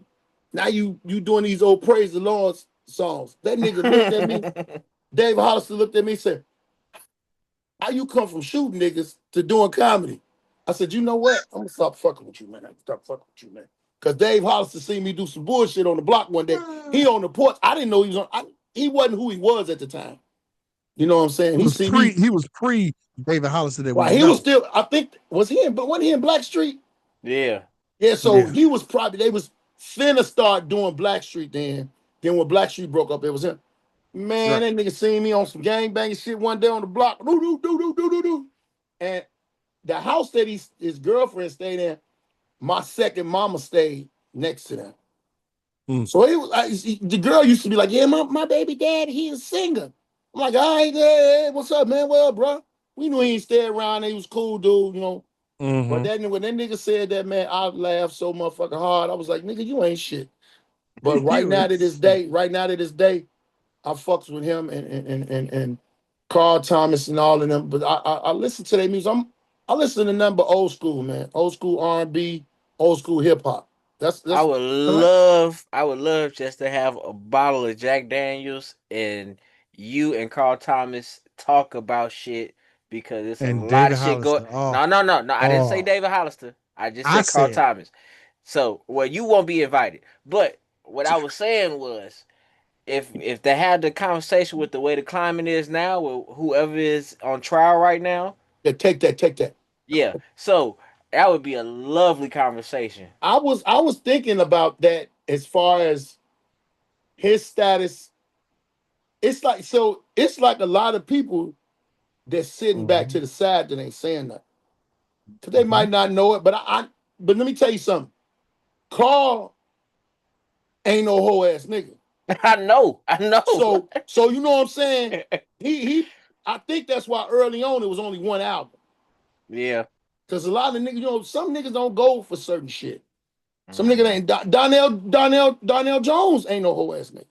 doing these old praise the Lord songs. That nigga looked at me. Dave Hollister looked at me and said, how you come from shooting niggas to doing comedy? I said, you know what? I'm gonna stop fucking with you, man. I'm gonna stop fucking with you, man. Because Dave Hollister seen me do some bullshit on the block one day. He on the porch. I didn't know he was on. He wasn't who he was at the time. You know what I'm saying? He was pre David Hollister that well, we he know. was still, I think, was he in, but wasn't he in Blackstreet? Yeah. Yeah, so he was probably, they was finna start doing Blackstreet then. Then when Blackstreet broke up, it was him. Man, that nigga seen me on some gangbanging shit one day on the block. And the house that his girlfriend stayed in, my second mama stayed next to them. So it was, the girl used to be like, yeah, my baby dad, he is a singer. I'm like, all right, hey, what's up, man? Well, bro, we knew he ain't stay around. He was a cool dude, you know. But then when that nigga said that, man, I laughed so motherfucking hard. I was like, nigga, you ain't shit. But right now to this day, I fucks with him and Carl Thomas and all of them. But I listen to their music. I listen to nothing but old school, man. Old school R&B, old school hip hop. I would love just to have a bottle of Jack Daniels and you and Carl Thomas talk about shit because it's a lot David of shit Hollister. going. No. I didn't say David Hollister. I just said Carl Thomas. So, well, you won't be invited. But what I was saying was, if they had the conversation with the way the climate is now, with whoever is on trial right now, yeah, take that. Yeah, so that would be a lovely conversation. I was thinking about that as far as his status. It's like a lot of people that's sitting back to the side that ain't saying nothing. Cause they might not know it, but but let me tell you something. Carl ain't no whole ass nigga. I know. So you know what I'm saying? I think that's why early on it was only one album. Yeah. Cause a lot of niggas, you know, some niggas don't go for certain shit. Some niggas ain't Donnell Jones ain't no whole ass nigga.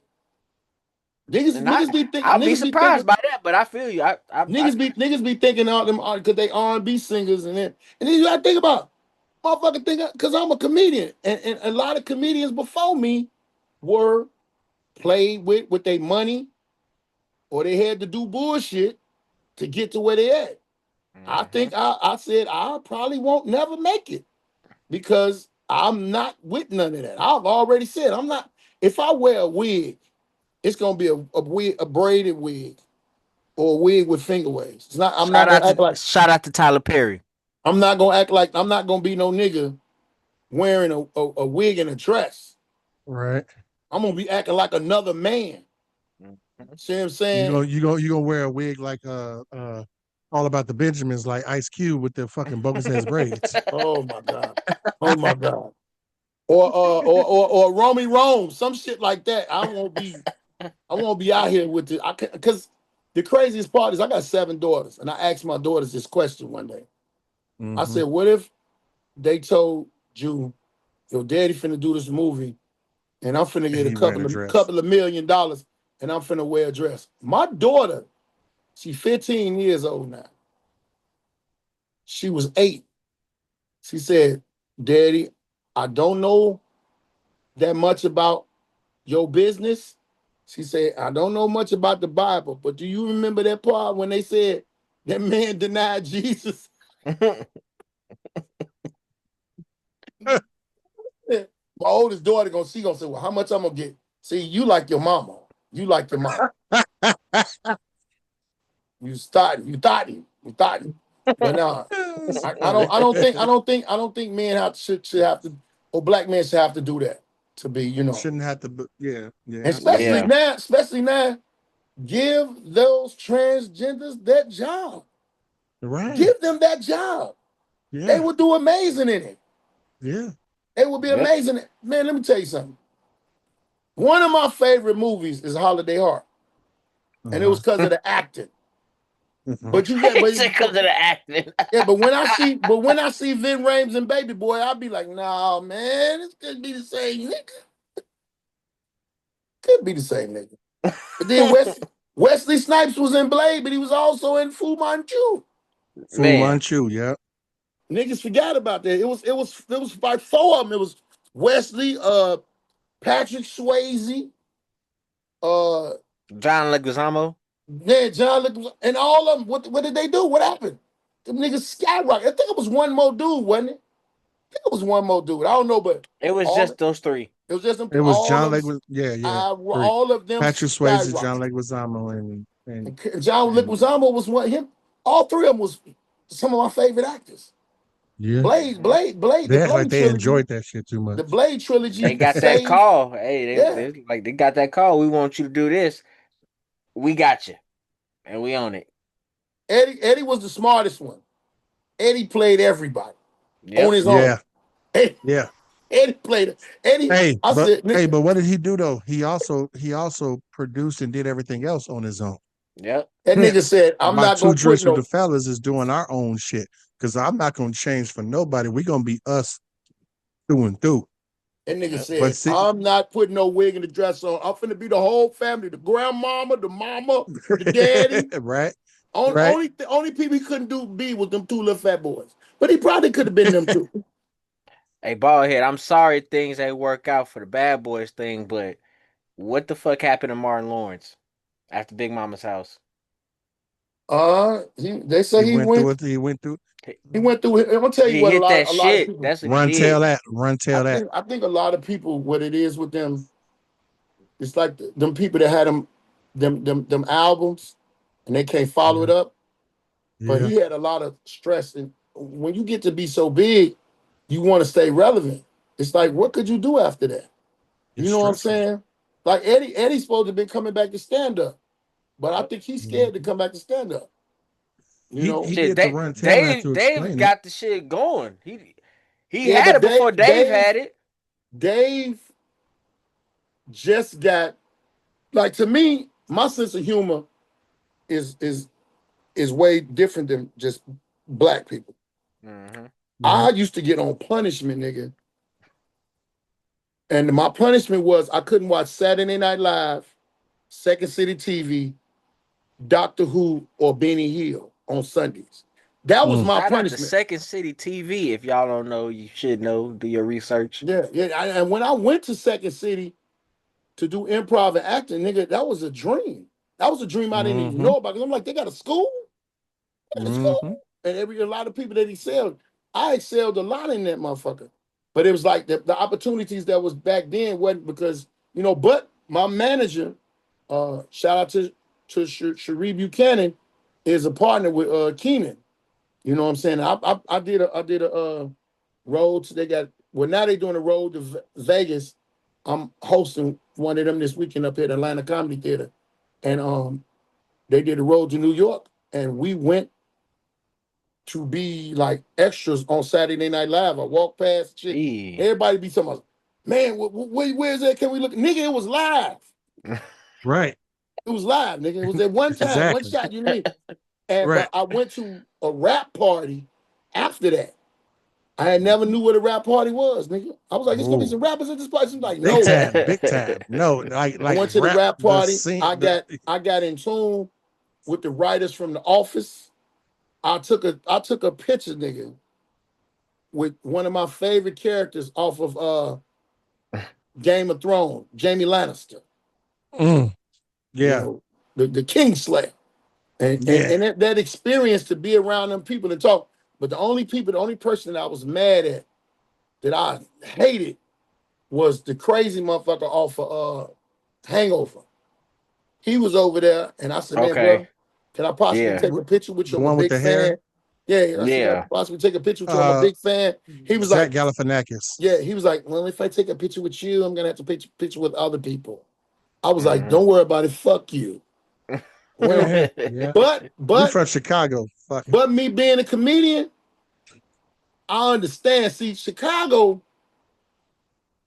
Niggas be thinking. I'll be surprised by that, but I feel you. Niggas be thinking all them because they R&B singers and then you gotta think about motherfucker think because I'm a comedian and a lot of comedians before me were played with their money or they had to do bullshit to get to where they at. I think I said I probably won't never make it because I'm not with none of that. I've already said I'm not. If I wear a wig, it's gonna be a braided wig or a wig with finger waves. It's not. I'm not gonna act like. Shout out to Tyler Perry. I'm not gonna act like I'm not gonna be no nigga wearing a wig and a dress. Right. I'm gonna be acting like another man. See what I'm saying? You gonna wear a wig like all about the Benjamins, like Ice Cube with the fucking bogus ass braids. Oh my god. Or Romy Rome, some shit like that. I won't be out here with it. Because the craziest part is I got 7 daughters, and I asked my daughters this question one day. I said, "What if they told you your daddy finna do this movie, and I'm finna get a couple of $1 million, and I'm finna wear a dress?" My daughter, she's 15 years old now. She was 8. She said, "Daddy, I don't know that much about your business." She said, "I don't know much about the Bible, but do you remember that part when they said that man denied Jesus?" My oldest daughter gonna say, "Well, how much I'm gonna get?" See, you like your mama. You like your mama. You thought. But no, I don't think men should have to, or black men should have to do that to be, you know. Shouldn't have to, yeah. Especially now, give those transgenders that job. Right. Give them that job. Yeah. They would do amazing in it. Yeah. They would be amazing. Man, let me tell you something. One of my favorite movies is Holiday Heart. And it was because of the acting. But you get, but because of the acting. yeah, but when I see Vin Rames and Baby Boy, I'll be like, nah, man, this could be the same nigga. Could be the same nigga. But then Wesley Snipes was in Blade, but he was also in Fu Manchu. Fu Manchu, yeah. Niggas forgot about that. It was like 4 of them. It was Wesley, Patrick Swayze, John Leguizamo. Yeah, John Leguizamo, and all of them. What did they do? What happened? Them niggas skyrocketed. I think it was one more dude, wasn't it? I think it was one more dude. I don't know, but it was just those 3. It was just them. It was John Leguizamo. Yeah. All of them. Patrick Swayze, John Leguizamo, and John Leguizamo was one. Him. All 3 of them was some of my favorite actors. Yeah. Blade. They act like they enjoyed that shit too much. The Blade trilogy. They got that call. Hey, they got that call. We want you to do this. We got you, and we own it. Eddie was the smartest one. Eddie played everybody on his own. Yeah. Eddie played it. Eddie. But what did he do though? He also produced and did everything else on his own. Yep. That nigga said, "I'm not gonna put no." The fellas is doing our own shit because I'm not gonna change for nobody. We gonna be us through and through. That nigga said, "I'm not putting no wig and the dress on. I'm finna be the whole family, the grandmama, the mama, the daddy." Right. Only people he couldn't be with them 2 little fat boys, but he probably could have been them 2. Hey, Baldhead, I'm sorry things ain't work out for the Bad Boys thing, but what the fuck happened to Martin Lawrence after Big Mama's house? They say he went through. I'm gonna tell you what a lot of people. That's what run tail that. I think a lot of people, what it is with them, it's like them people that had them albums, and they can't follow it up. But he had a lot of stress, and when you get to be so big, you want to stay relevant. It's like, what could you do after that? You know what I'm saying? Like Eddie's supposed to be coming back to stand up, but I think he's scared to come back to stand up. You know, Dave got the shit going. He had it before Dave had it. Dave just got, like, to me, my sense of humor is way different than just black people. Mm-hmm. I used to get on punishment, nigga. And my punishment was I couldn't watch Saturday Night Live, Second City TV, Doctor Who, or Benny Hill on Sundays. That was my punishment. Second City TV, if y'all don't know, you should know. Do your research. Yeah. And when I went to Second City to do improv and acting, nigga, that was a dream. That was a dream I didn't even know about. Because I'm like, they got a school? And a lot of people that excelled. I excelled a lot in that motherfucker. But it was like the opportunities that was back then wasn't because, but my manager, shout out to Cherie Buchanan, is a partner with Keenan. You know what I'm saying? I did a road. Now they're doing a road to Vegas. I'm hosting one of them this weekend up here at Atlanta Comedy Theater. And they did a road to New York, and we went to be like extras on Saturday Night Live. I walked past shit. Everybody be talking about, man, where's that? Can we look? Nigga, it was live. Right. It was live, nigga. It was at one time, one shot, you know what I mean? And but I went to a rap party after that. I had never knew what a rap party was, nigga. I was like, there's gonna be some rappers at this place. I'm like, no. Big time. No, like I went to the rap party. I got in tune with the writers from The Office. I took a picture, nigga, with one of my favorite characters off of Game of Thrones, Jamie Lannister. Yeah. The Kingslayer. And that experience to be around them people and talk. But the only person that I was mad at, that I hated, was the crazy motherfucker off of Hangover. He was over there, and I said, man, bro, can I possibly take a picture with you? I'm a big fan. Hair? Yeah. I said, possibly take a picture with you. I'm a big fan. He was Zach Galifianakis. Yeah, he was like, well, if I take a picture with you, I'm gonna have to take a picture with other people. I was like, don't worry about it. Fuck you. Well, but you're from Chicago. Fuck. But me being a comedian, I understand. See, Chicago,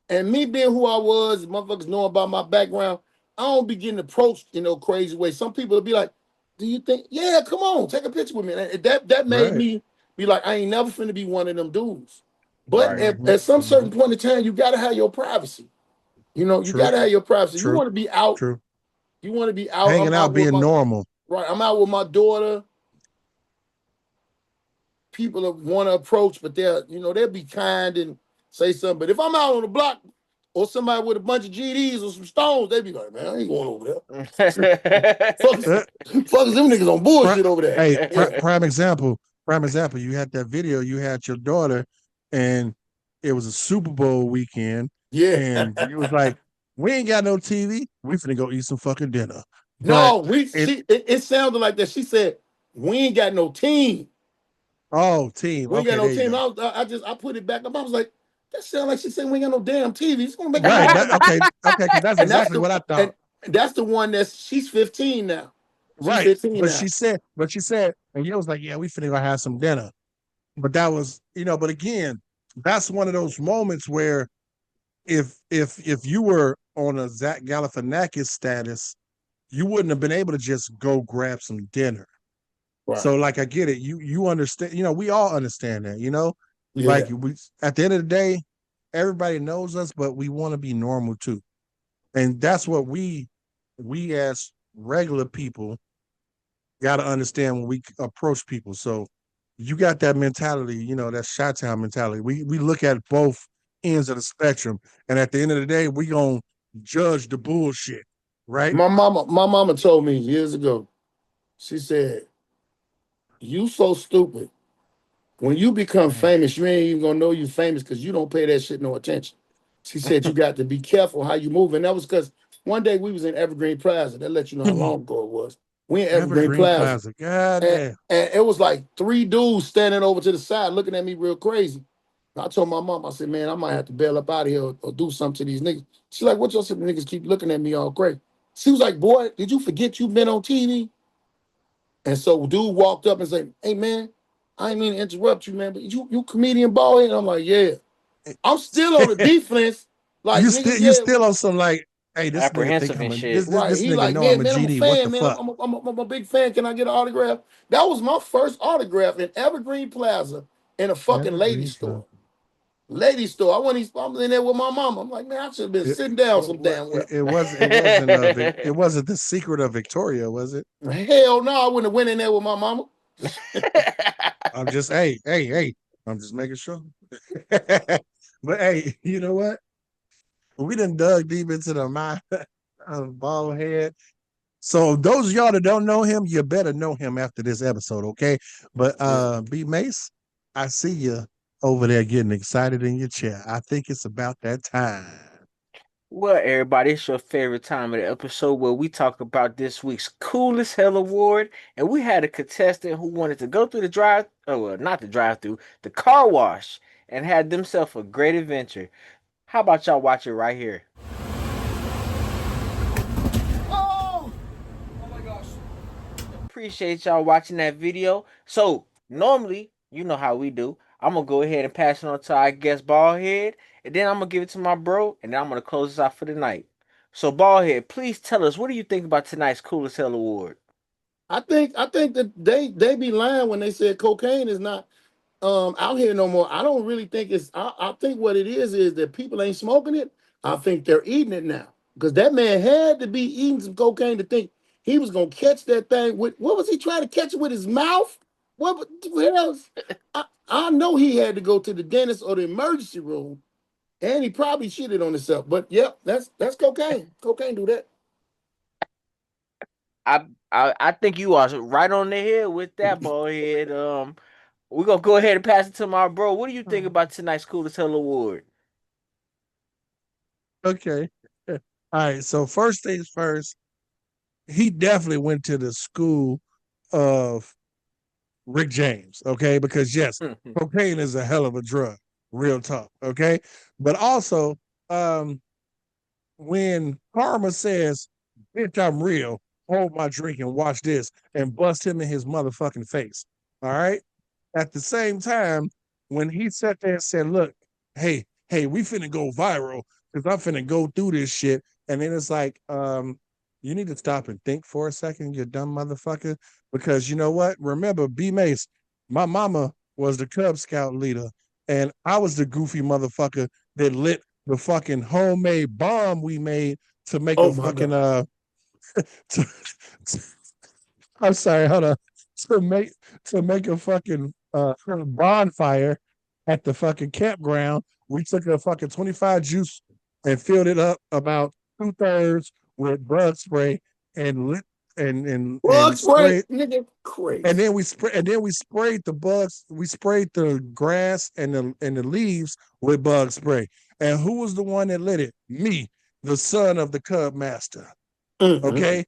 and me being who I was, motherfuckers know about my background, I don't be getting approached in no crazy way. Some people will be like, do you think? Yeah, come on, take a picture with me. And that made me be like, I ain't never finna be one of them dudes. But at some certain point in time, you gotta have your privacy. You know, you gotta have your privacy. You want to be out. You want to be out. Hanging out, being normal. Right. I'm out with my daughter. People want to approach, but they'll be kind and say something. But if I'm out on the block or somebody with a bunch of GDs or some stones, they be like, man, I ain't going over there. fuck them niggas on bullshit over there. Hey, prime example. You had that video, you had your daughter, and it was a Super Bowl weekend. Yeah. And you was like, we ain't got no TV. We finna go eat some fucking dinner. No, it sounded like that. She said, we ain't got no team. Oh, team. We ain't got no team. I put it back up. I was like, that sounds like she said we ain't got no damn TV. It's gonna make okay, because that's exactly what I thought. And that's the one she's 15 now. She's 15 now. She said, and you was like, yeah, we finna go have some dinner. But that was, but again, that's one of those moments where if you were on a Zach Galifianakis status, you wouldn't have been able to just go grab some dinner. Right. So, like, I get it. You understand. We all understand that. Yeah. Like, at the end of the day, everybody knows us, but we want to be normal too, and that's what we as regular people got to understand when we approach people. So, you got that mentality. That Chi-Town mentality. We look at both ends of the spectrum, and at the end of the day, we gonna judge the bullshit, right? My mama told me years ago. She said, you so stupid. When you become famous, you ain't even gonna know you famous because you don't pay that shit no attention. She said you got to be careful how you move. And that was because one day we was in Evergreen Plaza. That let you know how long ago it was. We in Evergreen Plaza. God damn. And it was like 3 dudes standing over to the side looking at me real crazy. I told my mom, I said, man, I might have to bail up out of here or do something to these niggas. She's like, what y'all said? The niggas keep looking at me all crazy. She was like, boy, did you forget you've been on TV? And so dude walked up and said, hey, man, I ain't mean to interrupt you, man, but you comedian Baldhead? And I'm like, yeah. I'm still on the defense. Like, you still on some like, hey, this apprehensive nigga think and shit. This he nigga like, know man, I'm a GD. I'm a fan, what the man. fuck? I'm a big fan. Can I get an autograph? That was my first autograph in Evergreen Plaza in a fucking lady store. Lady store. I was in there with my mama. I'm like, man, I should have been sitting down some damn well. It wasn't the Secret of Victoria, was it? Hell no, I wouldn't have went in there with my mama. I'm just hey. I'm just making sure. But hey, you know what? We done dug deep into the mind of Baldhead. So those of y'all that don't know him, you better know him after this episode, okay? But B.Mase, I see you over there getting excited in your chair. I think it's about that time. Well, everybody, it's your favorite time of the episode where we talk about this week's Coolest Hell Award. And we had a contestant who wanted to go through the car wash and had themselves a great adventure. How about y'all watch it right here? Oh my gosh. Appreciate y'all watching that video. So, normally, you know how we do. I'm going to go ahead and pass it on to our guest Baldhead. And then I'm going to give it to my bro. And then I'm going to close this out for the night. So, Baldhead, please tell us, what do you think about tonight's Coolest Hell Award? I think that they be lying when they said cocaine is not out here no more. I don't really think I think what it is that people ain't smoking it. I think they're eating it now. Because that man had to be eating some cocaine to think he was gonna catch that thing with what was he trying to catch it with his mouth? What else? I know he had to go to the dentist or the emergency room, and he probably shitted on himself. But yep, that's cocaine. Cocaine do that. I think you are right on the head with that, Baldhead. We're gonna go ahead and pass it to my bro. What do you think about tonight's Coolest Hell Award? Okay. All right. So first things first, he definitely went to the school of Rick James, okay? Because yes, cocaine is a hell of a drug, real talk, okay? But also, when Karma says, bitch, I'm real, hold my drink and watch this, and bust him in his motherfucking face, all right? At the same time, when he sat there and said, look, hey, we finna go viral because I'm finna go through this shit. And then it's like, you need to stop and think for a second, you dumb motherfucker. Because you know what? Remember, B.Mase, my mama was the Cub Scout leader, and I was the goofy motherfucker that lit the fucking homemade bomb we made to make a fucking to, I'm sorry, hold on. To make a fucking bonfire at the fucking campground. We took a fucking 25 juice and filled it up about 2/3 with bug spray and lit and spray, nigga, crazy. And then we sprayed the bugs. We sprayed the grass and the leaves with bug spray. And who was the one that lit it? Me, the son of the Cub Master. Mm-hmm. Okay,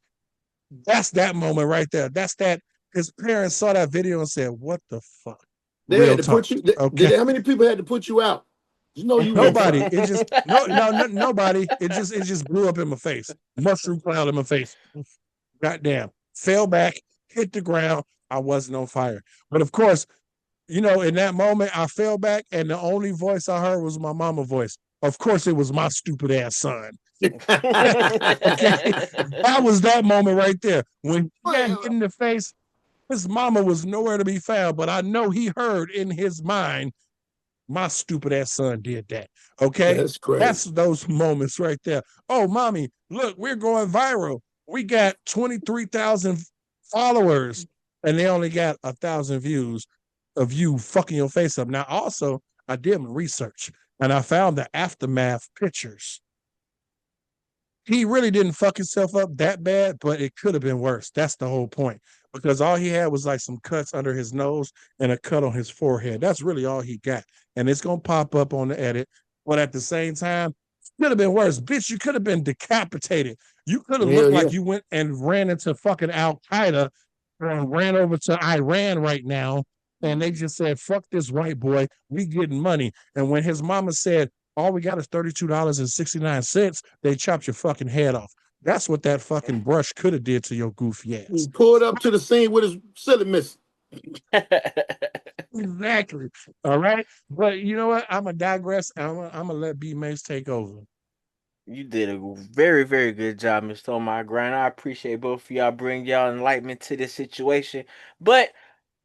that's that moment right there. That's that. His parents saw that video and said, "What the fuck?" They had to put you. Okay. How many people had to put you out? You know, nobody. It just nobody. It just blew up in my face. Mushroom cloud in my face. Goddamn. Fell back, hit the ground. I wasn't on fire. But of course, you know, in that moment, I fell back, and the only voice I heard was my mama voice. Of course, it was my stupid ass son. Okay, that was that moment right there when he got hit in the face. His mama was nowhere to be found, but I know he heard in his mind, my stupid ass son did that. Okay, that's crazy. That's those moments right there. Oh, mommy, look, we're going viral. We got 23,000 followers, and they only got 1,000 views of you fucking your face up. Now, also, I did my research, and I found the aftermath pictures. He really didn't fuck himself up that bad, but it could have been worse. That's the whole point. Because all he had was like some cuts under his nose and a cut on his forehead. That's really all he got. And it's going to pop up on the edit. But at the same time, it could have been worse. Bitch, you could have been decapitated. You could have looked like you went and ran into fucking Al-Qaeda and ran over to Iran right now. And they just said, fuck this white boy. We getting money. And when his mama said, all we got is $32.69, they chopped your fucking head off. That's what that fucking brush could have did to your goofy ass. He pulled up to the scene with his silly missing. Exactly. All right. But you know what? I'm going to digress. I'm going to let B.Mase take over. You did a very, very good job, Mr. OnMyGrind. I appreciate both of y'all bring y'all enlightenment to this situation. But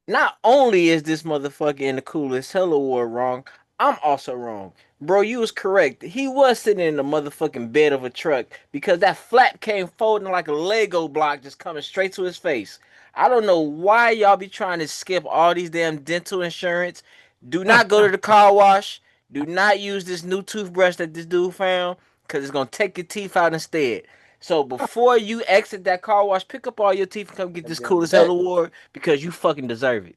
not only is this motherfucker in the coolest hell award wrong, I'm also wrong. Bro, you was correct. He was sitting in the motherfucking bed of a truck because that flap came folding like a Lego block just coming straight to his face. I don't know why y'all be trying to skip all these damn dental insurance. Do not go to the car wash. Do not use this new toothbrush that this dude found because it's going to take your teeth out instead. So before you exit that car wash, pick up all your teeth and come get this coolest hell award because you fucking deserve it.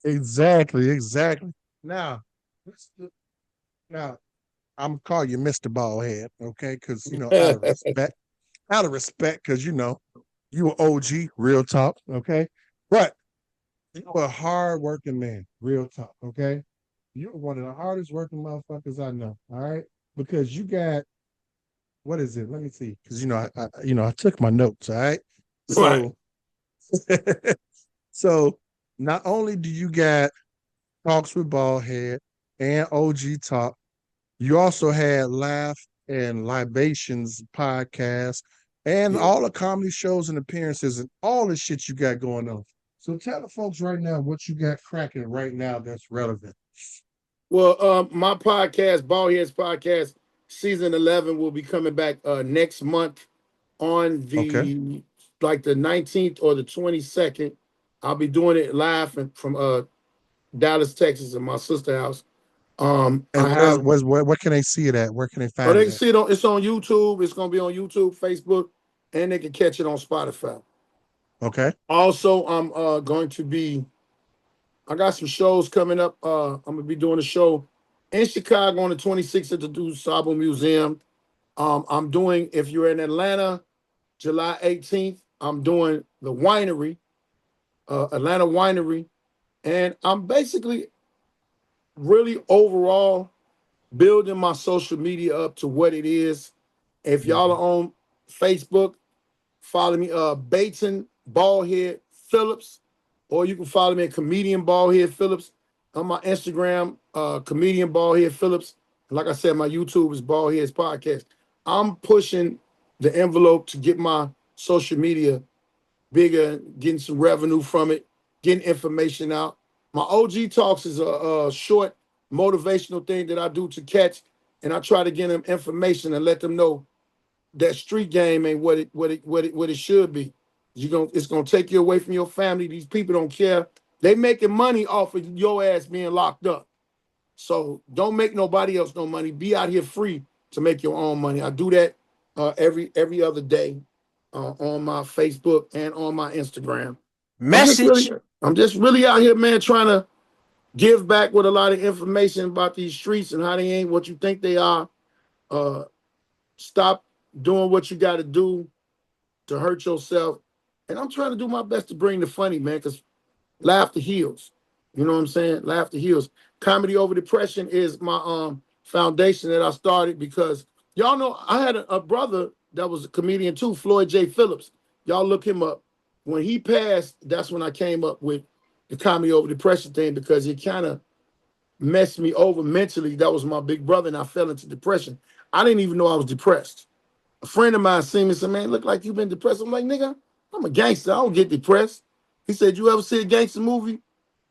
Exactly. Now, I'm gonna call you Mr. Baldhead, okay? Because you know, out of respect, because you know, you an OG, real talk, okay? But you're a hard-working man, real talk, okay? You're one of the hardest working motherfuckers I know, all right? Because you got, what is it? Let me see, because you know, I took my notes, all right? So, so not only do you got Talks with Baldhead and OG Talk, you also had Laugh and Libations podcast and all the comedy shows and appearances and all the shit you got going on. So tell the folks right now what you got cracking right now that's relevant. Well, my podcast, Baldhead's podcast, season 11 will be coming back next month on the like the 19th or the 22nd. I'll be doing it live from Dallas, Texas, in my sister's house. And what can they see it at? Where can they find it? They can see it it's on YouTube. It's gonna be on YouTube, Facebook, and they can catch it on Spotify. Okay. Also, I'm I got some shows coming up. I'm gonna be doing a show in Chicago on the 26th at the DuSable Museum. I'm doing, if you're in Atlanta, July 18th, I'm doing the winery, Atlanta Winery. And I'm basically really overall building my social media up to what it is. If y'all are on Facebook, follow me, Baton Baldhead Phillips, or you can follow me at Comedian Baldhead Phillips. On my Instagram, Comedian Baldhead Phillips. And like I said, my YouTube is Baldhead's Podcast. I'm pushing the envelope to get my social media bigger, getting some revenue from it, getting information out. My OG Talks is a short motivational thing that I do to cats, and I try to get them information and let them know that street game ain't what it should be. It's gonna take you away from your family. These people don't care. They making money off of your ass being locked up. So don't make nobody else no money. Be out here free to make your own money. I do that every other day on my Facebook and on my Instagram. Message. I'm just really out here, man, trying to give back with a lot of information about these streets and how they ain't what you think they are. Stop doing what you got to do to hurt yourself. And I'm trying to do my best to bring the funny, man, because laughter heals. You know what I'm saying? Laughter heals. Comedy Over Depression is my foundation that I started because y'all know I had a brother that was a comedian too, Floyd J. Phillips. Y'all look him up. When he passed, that's when I came up with the Comedy Over Depression thing because it kind of messed me over mentally. That was my big brother, and I fell into depression. I didn't even know I was depressed. A friend of mine seen me and said, man, look like you've been depressed. I'm like, nigga, I'm a gangster. I don't get depressed. He said, you ever see a gangster movie?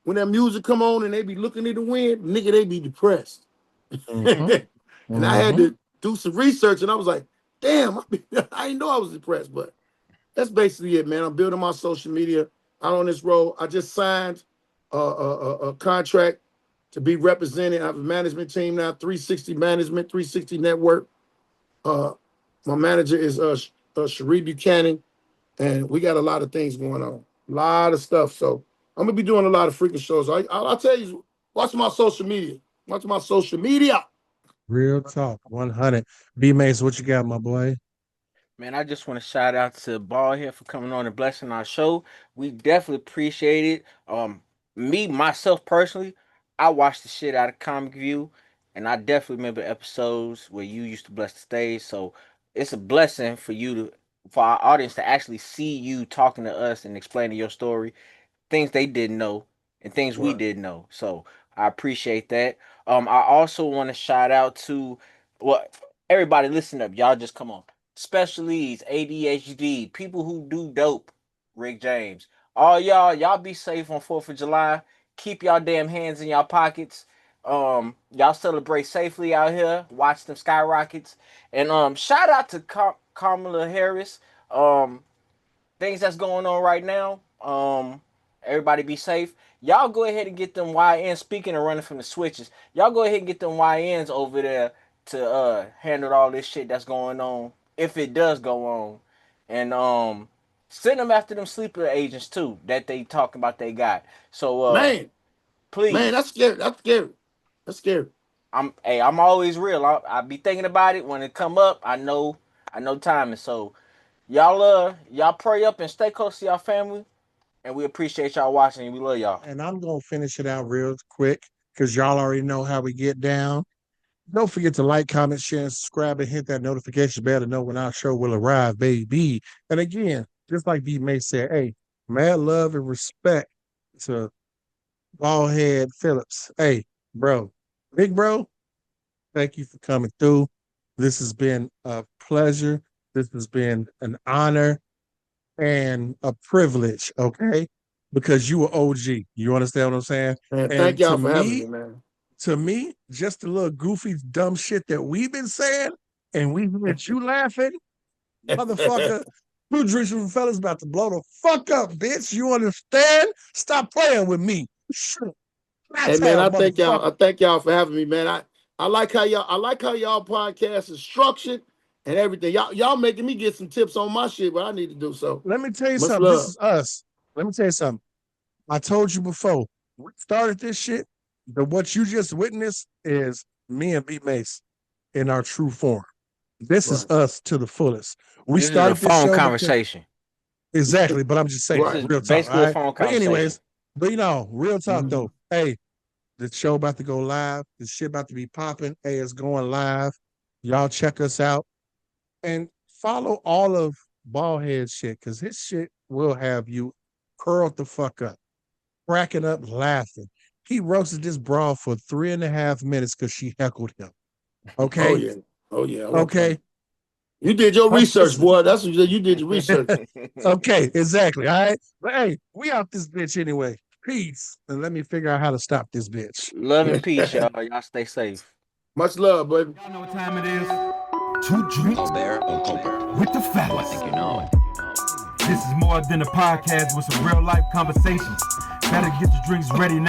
When that music come on and they be looking at the wind, nigga, they be depressed. And I had to do some research, and I was like, damn, I didn't know I was depressed, but that's basically it, man. I'm building my social media out on this road. I just signed a contract to be represented. I have a management team now, 360 Management, 360 Network. My manager is Cherie Buchanan, and we got a lot of things going on, a lot of stuff. So I'm gonna be doing a lot of freaking shows. I'll tell you, watch my social media. Watch my social media. Real talk, 100. B.Mase, what you got, my boy? Man, I just want to shout out to Baldhead for coming on and blessing our show. We definitely appreciate it. Me myself personally, I watched the shit out of Comic View, and I definitely remember episodes where you used to bless the stage. So it's a blessing for our audience to actually see you talking to us and explaining your story, things they didn't know and things we didn't know. So I appreciate that. I also want to shout out to everybody listen up, y'all just come on. Special needs, ADHD, people who do dope, Rick James. All y'all be safe on 4th of July. Keep y'all damn hands in y'all pockets. Y'all celebrate safely out here. Watch them skyrockets. And shout out to Kamala Harris. Things that's going on right now. Everybody be safe. Y'all go ahead and get them YNs. Speaking of running from the switches, y'all go ahead and get them YNs over there to handle all this shit that's going on, if it does go on. And send them after them sleeper agents too that they talking about they got. So Man, please. that's scary. That's scary. That's scary. I'm always real. I be thinking about it when it come up. I know timing. So y'all pray up and stay close to y'all family. And we appreciate y'all watching and we love y'all. And I'm going to finish it out real quick because y'all already know how we get down. Don't forget to like, comment, share, and subscribe and hit that notification bell to know when our show will arrive, baby. And again, just like B.Mase said, hey, mad love and respect to Baldhead Phillips. Hey, bro, big bro, thank you for coming through. This has been a pleasure. This has been an honor and a privilege, okay? Because you were OG. You understand what I'm saying? Man, thank y'all for having me, man. To me, just a little goofy, dumb shit that we've been saying, and we heard you laughing, motherfucker. Two drinks from fellas about to blow the fuck up, bitch. You understand? Stop playing with me. Shit. Hey man, I thank y'all. I thank y'all for having me, man. I like how y'all podcast is structured and everything. Y'all making me get some tips on my shit, what I need to do. So let me tell you something. Love. This is us. Let me tell you something. I told you before. We started this shit. What you just witnessed is me and B.Mase in our true form. This is us to the fullest. We started this phone conversation. Exactly, but I'm just saying, real talk. Basically, a phone conversation. But anyways, real talk though. Hey, the show about to go live. The shit about to be popping. Hey, it's going live. Y'all check us out and follow all of Baldhead shit because his shit will have you curled the fuck up, cracking up, laughing. He roasted this broad for 3.5 minutes because she heckled him. Okay. Oh yeah. Okay. You did your research, boy. That's what you did your research. Okay, exactly. All right. But hey, we out this bitch anyway. Peace. And let me figure out how to stop this bitch. Love and peace, y'all. Y'all stay safe. Much love, baby. Y'all know what time it is? 2 drinks with the fellas. I think you know. This is more than a podcast with some real life conversations. Better get your drinks ready now.